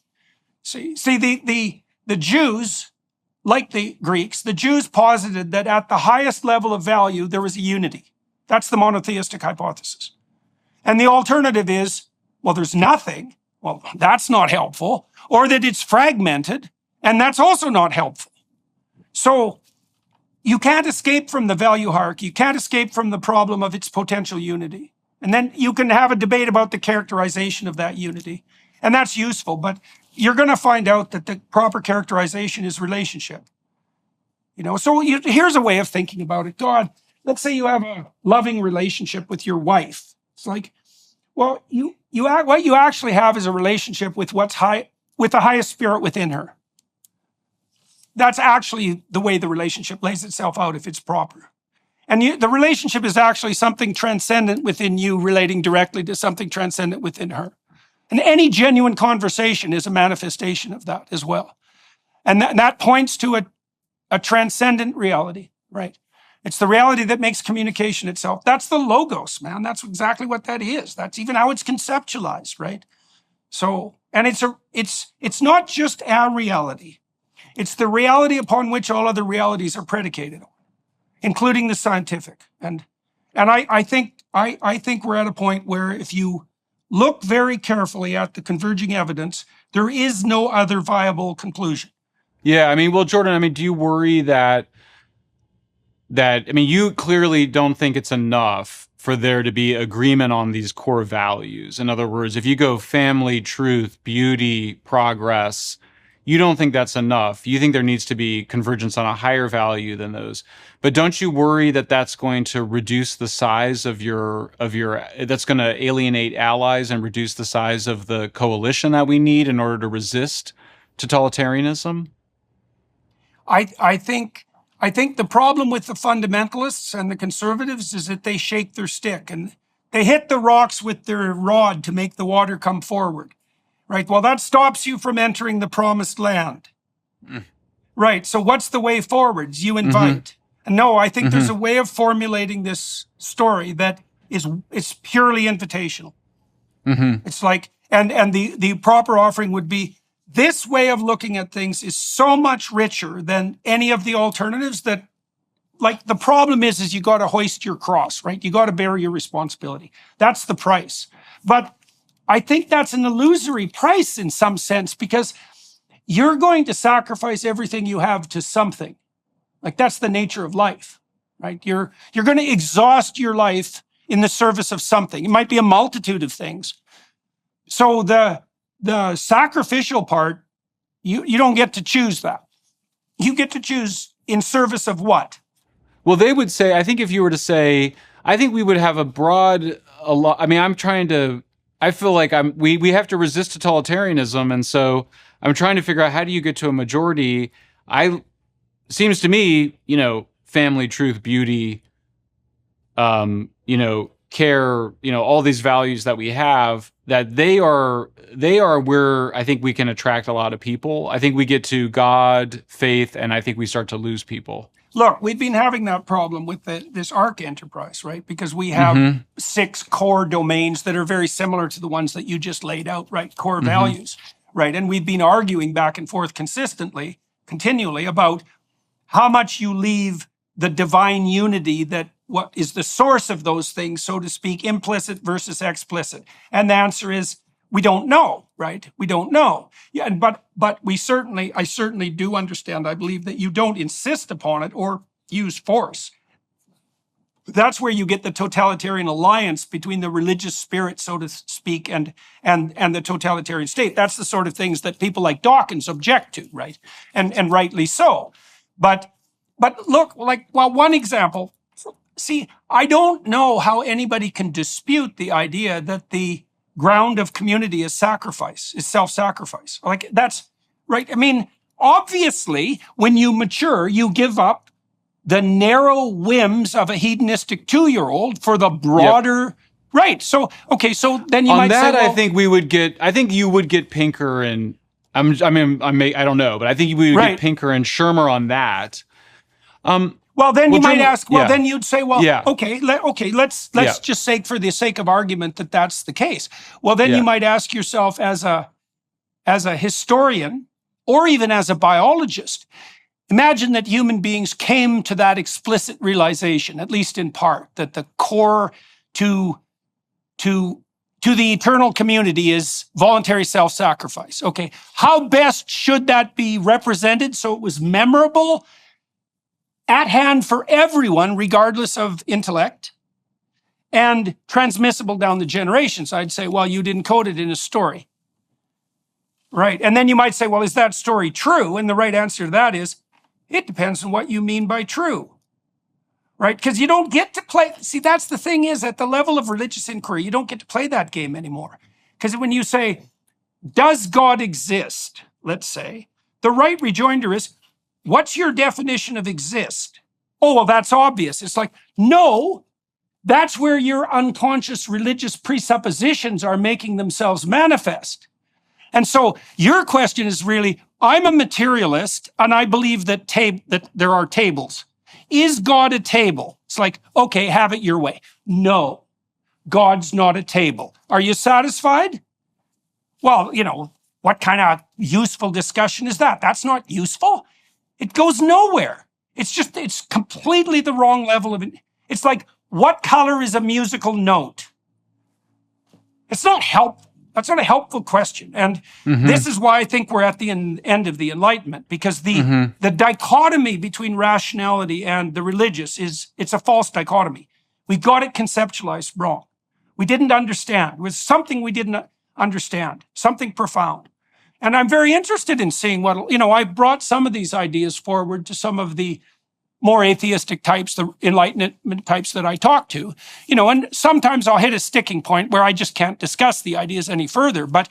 See, the Jews, like the Greeks, the Jews posited that at the highest level of value, there was a unity. That's the monotheistic hypothesis. And the alternative is, well, there's nothing. Well, that's not helpful. Or that it's fragmented, and that's also not helpful. So you can't escape from the value hierarchy. You can't escape from the problem of its potential unity. And then you can have a debate about the characterization of that unity. And that's useful, but you're going to find out that the proper characterization is relationship. So here's a way of thinking about it. God, let's say you have a loving relationship with your wife. It's like, well, what you actually have is a relationship with with the highest spirit within her. That's actually the way the relationship lays itself out if it's proper. And the relationship is actually something transcendent within you relating directly to something transcendent within her. And any genuine conversation is a manifestation of that as well. And that points to a transcendent reality, right? It's the reality that makes communication itself. That's the logos, man. That's exactly what that is. That's even how it's conceptualized, right? So, and it's not just our reality. It's the reality upon which all other realities are predicated on, including the scientific. And I think we're at a point where if you look very carefully at the converging evidence, there is no other viable conclusion. Yeah, well, Jordan, do you worry that you clearly don't think it's enough for there to be agreement on these core values. In other words, if you go family, truth, beauty, progress, you don't think that's enough. You think there needs to be convergence on a higher value than those. But don't you worry that that's going to reduce the size of your that's going to alienate allies and reduce the size of the coalition that we need in order to resist totalitarianism? I think the problem with the fundamentalists and the conservatives is that they shake their stick and they hit the rocks with their rod to make the water come forward. Right. Well, that stops you from entering the promised land. Right. So what's the way forwards? You invite. And no, I think there's a way of formulating this story that it's purely invitational. It's like, and the proper offering would be, this way of looking at things is so much richer than any of the alternatives that, like, the problem is you got to hoist your cross, right? You got to bear your responsibility. That's the price. But I think that's an illusory price in some sense, because you're going to sacrifice everything you have to something. Like, that's the nature of life, right? You're going to exhaust your life in the service of something. It might be a multitude of things. So the sacrificial part, you don't get to choose that. You get to choose in service of what? Well, they would say, I think if you were to say, I think we would have a broad, I feel like we have to resist totalitarianism. And so I'm trying to figure out, how do you get to a majority? Seems to me, family, truth, beauty, care, all these values that we have, that they are where I think we can attract a lot of people. I think we get to God, faith, and I think we start to lose people. Look, we've been having that problem with this ARC enterprise, right? Because we have 6 core domains that are very similar to the ones that you just laid out, right? Core values, right? And we've been arguing back and forth continually about how much you leave the divine unity, that what is the source of those things, so to speak, implicit versus explicit. And the answer is, we don't know, right? We don't know. Yeah, but I certainly do understand. I believe that you don't insist upon it or use force. That's where you get the totalitarian alliance between the religious spirit, so to speak, and the totalitarian state. That's the sort of things that people like Dawkins object to, right? And rightly so. But look, one example. See, I don't know how anybody can dispute the idea that the ground of community is sacrifice, is self-sacrifice. That's right. I mean, obviously, when you mature, you give up the narrow whims of a hedonistic 2-year-old for the broader, right? So, okay, so then you might say, well, I think you would get Pinker and I don't know, but I think we would get Pinker and Shermer on that. Well, then you might ask. Well, then you'd say, well, yeah. Let's just say, for the sake of argument, that that's the case. Well, then you might ask yourself, as a historian, or even as a biologist, imagine that human beings came to that explicit realization, at least in part, that the core to the eternal community is voluntary self-sacrifice. Okay, how best should that be represented so it was memorable, at hand for everyone, regardless of intellect, and transmissible down the generations? I'd say, well, you'd encode it in a story. Right, and then you might say, well, is that story true? And the right answer to that is, it depends on what you mean by true. Right, because you don't get to play, see, that's the thing, is at the level of religious inquiry, you don't get to play that game anymore. Because when you say, does God exist, let's say, the right rejoinder is, what's your definition of exist? Oh, well, that's obvious. It's like, no, that's where your unconscious religious presuppositions are making themselves manifest. And so your question is really, I'm a materialist and I believe that there are tables. Is God a table? It's like, okay, have it your way. No, God's not a table. Are you satisfied? Well, what kind of useful discussion is that? That's not useful. It goes nowhere. It's completely the wrong level of it. It's like, what color is a musical note? It's not helpful. That's not a helpful question. And this is why I think we're at the end of the Enlightenment, because the dichotomy between rationality and the religious it's a false dichotomy. We got it conceptualized wrong. We didn't understand. It was something we didn't understand, something profound. And I'm very interested in seeing I brought some of these ideas forward to some of the more atheistic types, the Enlightenment types that I talk to, and sometimes I'll hit a sticking point where I just can't discuss the ideas any further. But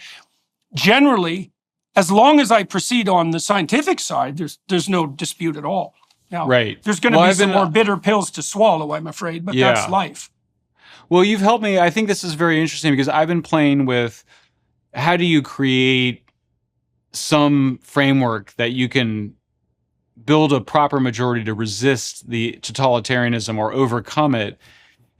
generally, as long as I proceed on the scientific side, there's no dispute at all. Now, there's going to be some more bitter pills to swallow, I'm afraid, but that's life. Well, you've helped me. I think this is very interesting because I've been playing with, how do you create some framework that you can build a proper majority to resist the totalitarianism or overcome it.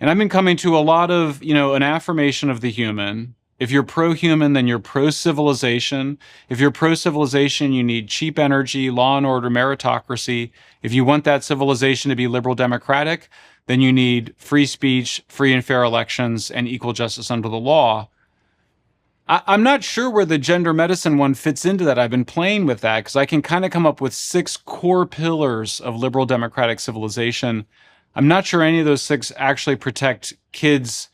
And I've been coming to a lot of, an affirmation of the human. If you're pro-human, then you're pro-civilization. If you're pro-civilization, you need cheap energy, law and order, meritocracy. If you want that civilization to be liberal democratic, then you need free speech, free and fair elections, and equal justice under the law. I'm not sure where the gender medicine one fits into that. I've been playing with that because I can kind of come up with 6 core pillars of liberal democratic civilization. I'm not sure any of those 6 actually protect kids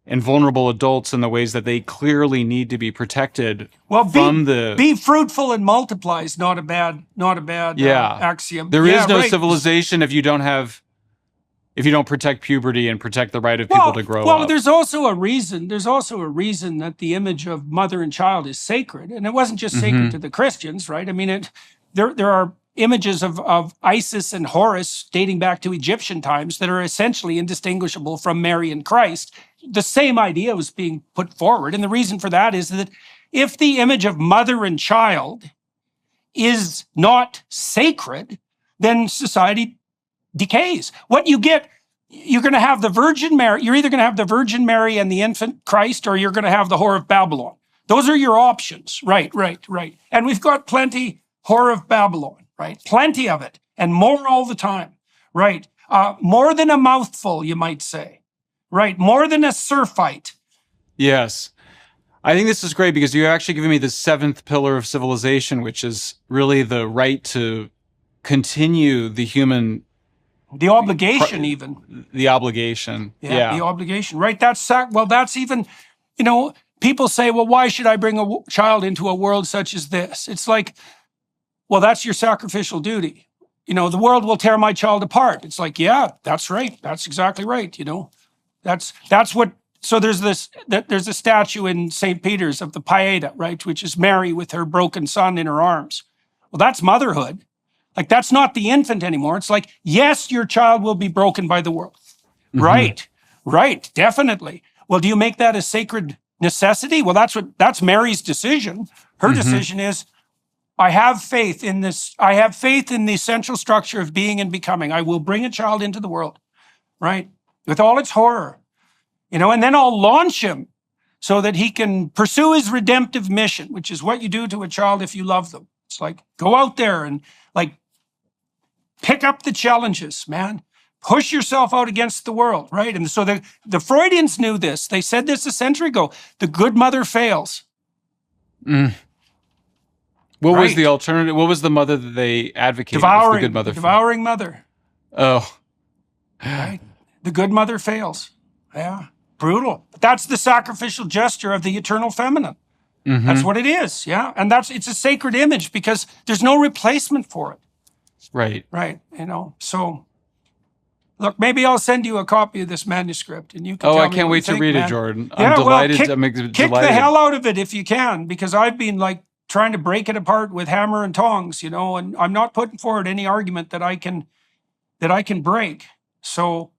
and vulnerable adults in the ways that they clearly need to be protected. Well, be fruitful and multiply is not a bad axiom. There is no civilization if you don't protect puberty and protect the right of people to grow up. Well, there's also a reason that the image of mother and child is sacred. And it wasn't just sacred to the Christians, right? I mean, there are images of Isis and Horus dating back to Egyptian times that are essentially indistinguishable from Mary and Christ. The same idea was being put forward. And the reason for that is that if the image of mother and child is not sacred, then society decays. What you get, you're going to have the Virgin Mary, you're either going to have the Virgin Mary and the infant Christ, or you're going to have the Whore of Babylon. Those are your options. Right. And we've got plenty Whore of Babylon, right? Plenty of it, and more all the time, right? More than a mouthful, you might say, right? More than a surfeit. Yes. I think this is great because you're actually giving me the seventh pillar of civilization, which is really the right to continue the human... The obligation even. The obligation. Yeah. The obligation, right? That's even, people say, well, why should I bring a child into a world such as this? It's like, well, that's your sacrificial duty. The world will tear my child apart. It's like, yeah, that's right. That's exactly right. That's what... So there's a statue in St. Peter's of the Pieta, right? Which is Mary with her broken son in her arms. Well, that's motherhood. Like, that's not the infant anymore. It's like, yes, your child will be broken by the world. Mm-hmm. Right, definitely. Well, do you make that a sacred necessity? Well, that's Mary's decision. Her decision is, I have faith in this. I have faith in the essential structure of being and becoming. I will bring a child into the world, right? With all its horror. And then I'll launch him so that he can pursue his redemptive mission, which is what you do to a child if you love them. It's like, go out there and pick up the challenges, man. Push yourself out against the world, right? And so the Freudians knew this. They said this a century ago. The good mother fails. Mm. What was the alternative? What was the mother that they advocated? Devouring, the good mother. Devouring mother. Oh. Right? The good mother fails. Yeah. Brutal. But that's the sacrificial gesture of the eternal feminine. Mm-hmm. That's what it is. Yeah. And it's a sacred image because there's no replacement for it. Right. So look, maybe I'll send you a copy of this manuscript and you can tell me I can't wait to read it, Jordan. Yeah, I'm delighted. Kick the hell out of it if you can, because I've been trying to break it apart with hammer and tongs, and I'm not putting forward any argument that I can break. So...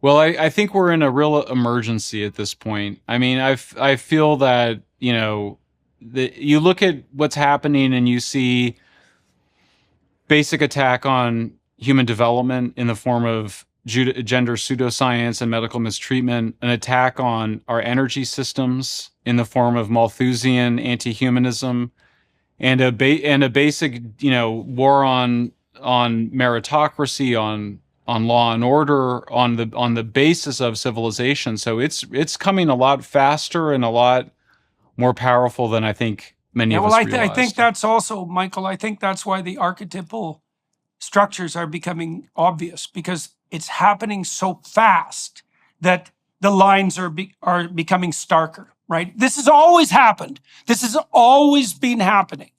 Well, I think we're in a real emergency at this point. I mean, I feel that, you look at what's happening and you see basic attack on human development in the form of gender pseudoscience and medical mistreatment, an attack on our energy systems in the form of Malthusian anti-humanism, and a basic, war on meritocracy, on law and order, on the basis of civilization. So it's coming a lot faster and a lot more powerful than I think many of us realized. I think that's also, Michael, I think that's why the archetypal structures are becoming obvious, because it's happening so fast that the lines are becoming starker, right? This has always happened. This has always been happening,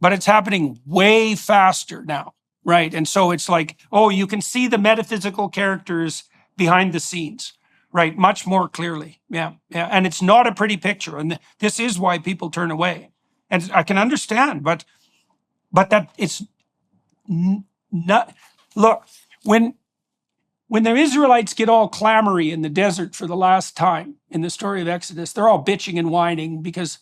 but it's happening way faster now. Right. And so it's like, you can see the metaphysical characters behind the scenes, right? Much more clearly. Yeah. And it's not a pretty picture. And this is why people turn away. And I can understand, but that it's not... Look, when the Israelites get all clamory in the desert for the last time in the story of Exodus, they're all bitching and whining because...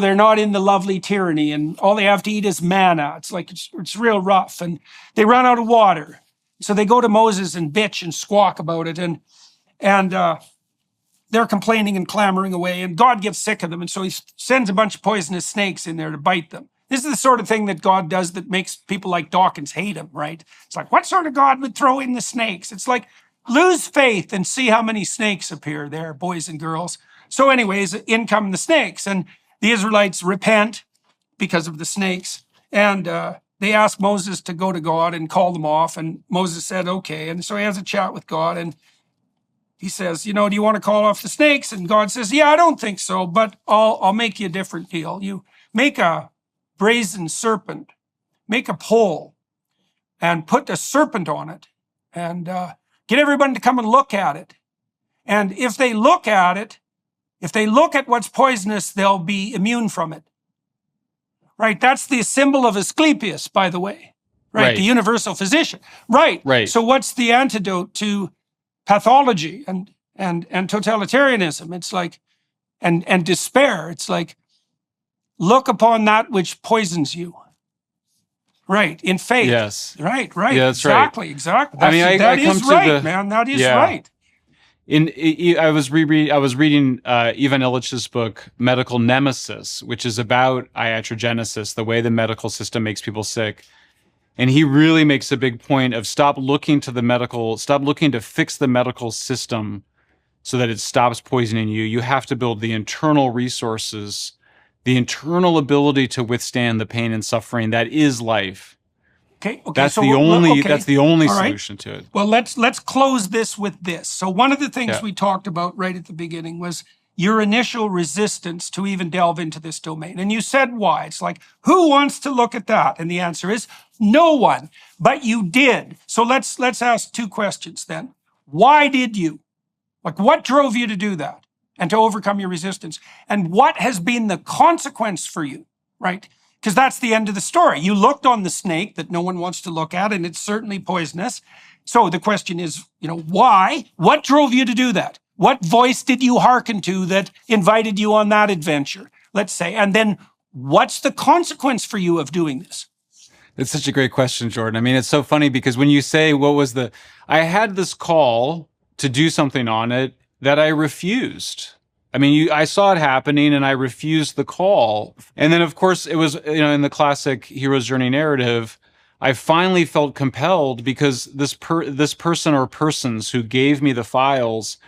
they're not in the lovely tyranny and all they have to eat is manna. It's like, it's real rough and they run out of water. So they go to Moses and bitch and squawk about it and they're complaining and clamoring away and God gets sick of them. And so he sends a bunch of poisonous snakes in there to bite them. This is the sort of thing that God does that makes people like Dawkins hate him, right? It's like, what sort of God would throw in the snakes? It's like, lose faith and see how many snakes appear there, boys and girls. So anyways, in come the snakes and the Israelites repent because of the snakes, and they ask Moses to go to God and call them off, and Moses said, okay. And so he has a chat with God, and he says, do you want to call off the snakes? And God says, yeah, I don't think so, but I'll make you a different deal. You make a brazen serpent, make a pole, and put a serpent on it, and get everybody to come and look at it. And if they look at it, if they look at what's poisonous, they'll be immune from it. Right? That's the symbol of Asclepius, by the way. right? The universal physician, right? Right. So what's the antidote to pathology and totalitarianism? It's like, and despair. It's like, look upon that which poisons you. Right, in faith. Yes. Right. Yeah, that's exactly, right. Exactly. I mean, That I is come to right, the man. That is yeah. right. I was reading Ivan Illich's book Medical Nemesis, which is about iatrogenesis, the way the medical system makes people sick. And he really makes a big point of stop looking to fix the medical system so that it stops poisoning you. You have to build the internal resources, the internal ability to withstand the pain and suffering that is life. Okay. That's so the only okay. that's the only All right. solution to it. Well, let's close this with this. So one of the things Yeah. we talked about right at the beginning was your initial resistance to even delve into this domain. And you said why. It's like, who wants to look at that? And the answer is no one. But you did. So let's ask two questions then. Why did you? Like, what drove you to do that and to overcome your resistance? And what has been the consequence for you, right? Because that's the end of the story. You looked on the snake that no one wants to look at, and it's certainly poisonous. So the question is, why? What drove you to do that? What voice did you hearken to that invited you on that adventure, let's say? And then what's the consequence for you of doing this? It's such a great question, Jordan. I mean, it's so funny because when you say I had this call to do something on it that I refused. I mean, I saw it happening and I refused the call. And then, of course, it was, in the classic hero's journey narrative, I finally felt compelled because this person or persons who gave me the files,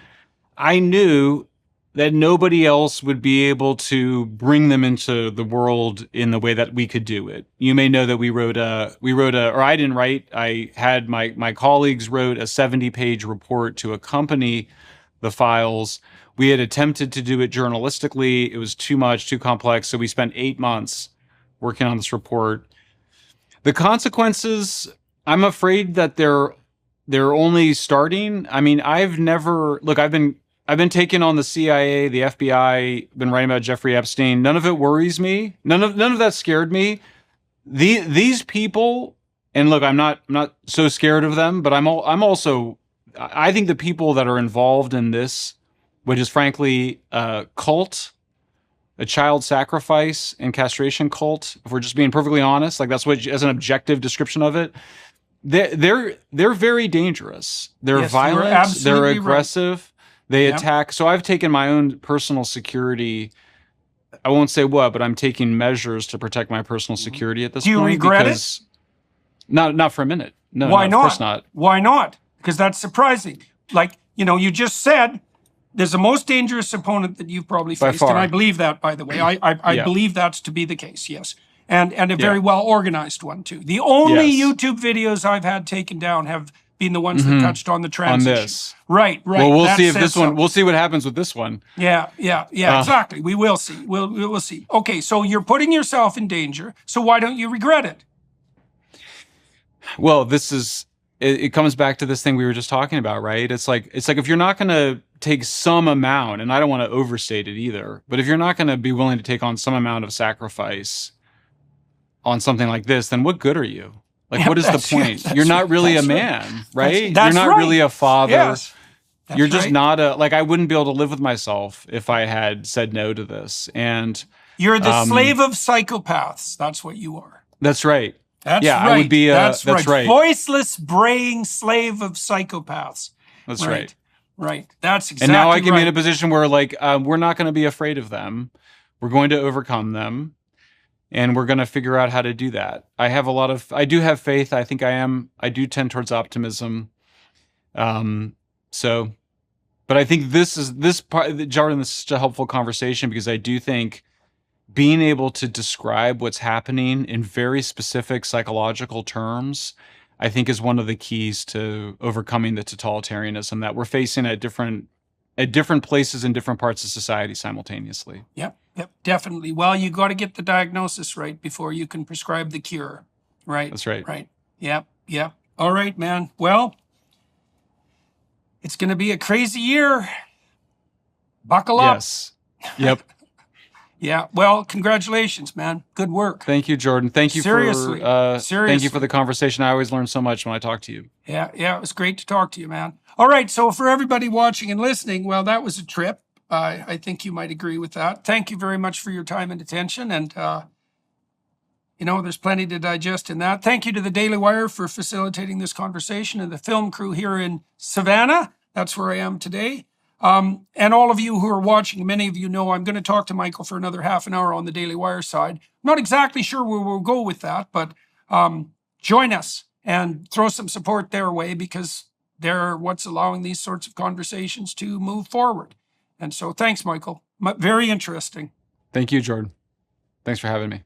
I knew that nobody else would be able to bring them into the world in the way that we could do it. You may know that or I didn't write, I had my colleagues wrote a 70-page report to accompany the files. We had attempted to do it journalistically. It was too much, too complex. So we spent 8 months working on this report. The consequences, I'm afraid that they're only starting. I mean, I've been taking on the CIA, the FBI, been writing about Jeffrey Epstein. None of it worries me. None of that scared me. These people, and look, I'm not so scared of them, but I think the people that are involved in this, which is frankly a cult, a child sacrifice and castration cult, if we're just being perfectly honest, like that's what, as an objective description of it, they're very dangerous. They're violent, they're aggressive. Right. They attack. So I've taken my own personal security. I won't say what, but I'm taking measures to protect my personal security at this point. Do you regret it? Not for a minute. No, Why not? Of course not. Why not? Because that's surprising. Like, you just said there's the most dangerous opponent that you've probably faced. And I believe that, by the way. I believe that's to be the case, yes. And a very well organized one, too. The only YouTube videos I've had taken down have been the ones that touched on the transition. On this. Right. Well, we'll see if this one, we'll see what happens with this one. Yeah, exactly. We will see. We'll see. Okay, so you're putting yourself in danger. So why don't you regret it? Well, it comes back to this thing we were just talking about, right? It's like if you're not going to take some amount, and I don't want to overstate it either, but if you're not going to be willing to take on some amount of sacrifice on something like this, then what good are you? Like, what is the point? You're not really a man, right? You're not really a father. Yes. You're just not I wouldn't be able to live with myself if I had said no to this. And you're the slave of psychopaths. That's what you are. That's right. That's right. I would be that's right. Voiceless, braying slave of psychopaths. That's right. Right. That's exactly And now I can be in a right. position where we're not going to be afraid of them. We're going to overcome them. And we're going to figure out how to do that. I do have faith. I think I do tend towards optimism. But I think this part, Jordan, this is such a helpful conversation because I do think being able to describe what's happening in very specific psychological terms, I think is one of the keys to overcoming the totalitarianism that we're facing at different places in different parts of society simultaneously. Yep, definitely. Well, you got to get the diagnosis right before you can prescribe the cure. Right. That's right. Right. Yep. All right, man. Well, it's going to be a crazy year. Buckle up. Yes. Yep. Yeah. Well, congratulations, man. Good work. Thank you, Jordan. Thank you Seriously. thank you for the conversation. I always learn so much when I talk to you. Yeah. It was great to talk to you, man. All right. So for everybody watching and listening, well, that was a trip. I think you might agree with that. Thank you very much for your time and attention. And, there's plenty to digest in that. Thank you to the Daily Wire for facilitating this conversation and the film crew here in Savannah. That's where I am today. And all of you who are watching, many of you know I'm going to talk to Michael for another half an hour on the Daily Wire side. I'm not exactly sure where we'll go with that, but join us and throw some support their way, because they're what's allowing these sorts of conversations to move forward. And so thanks, Michael. Very interesting. Thank you, Jordan. Thanks for having me.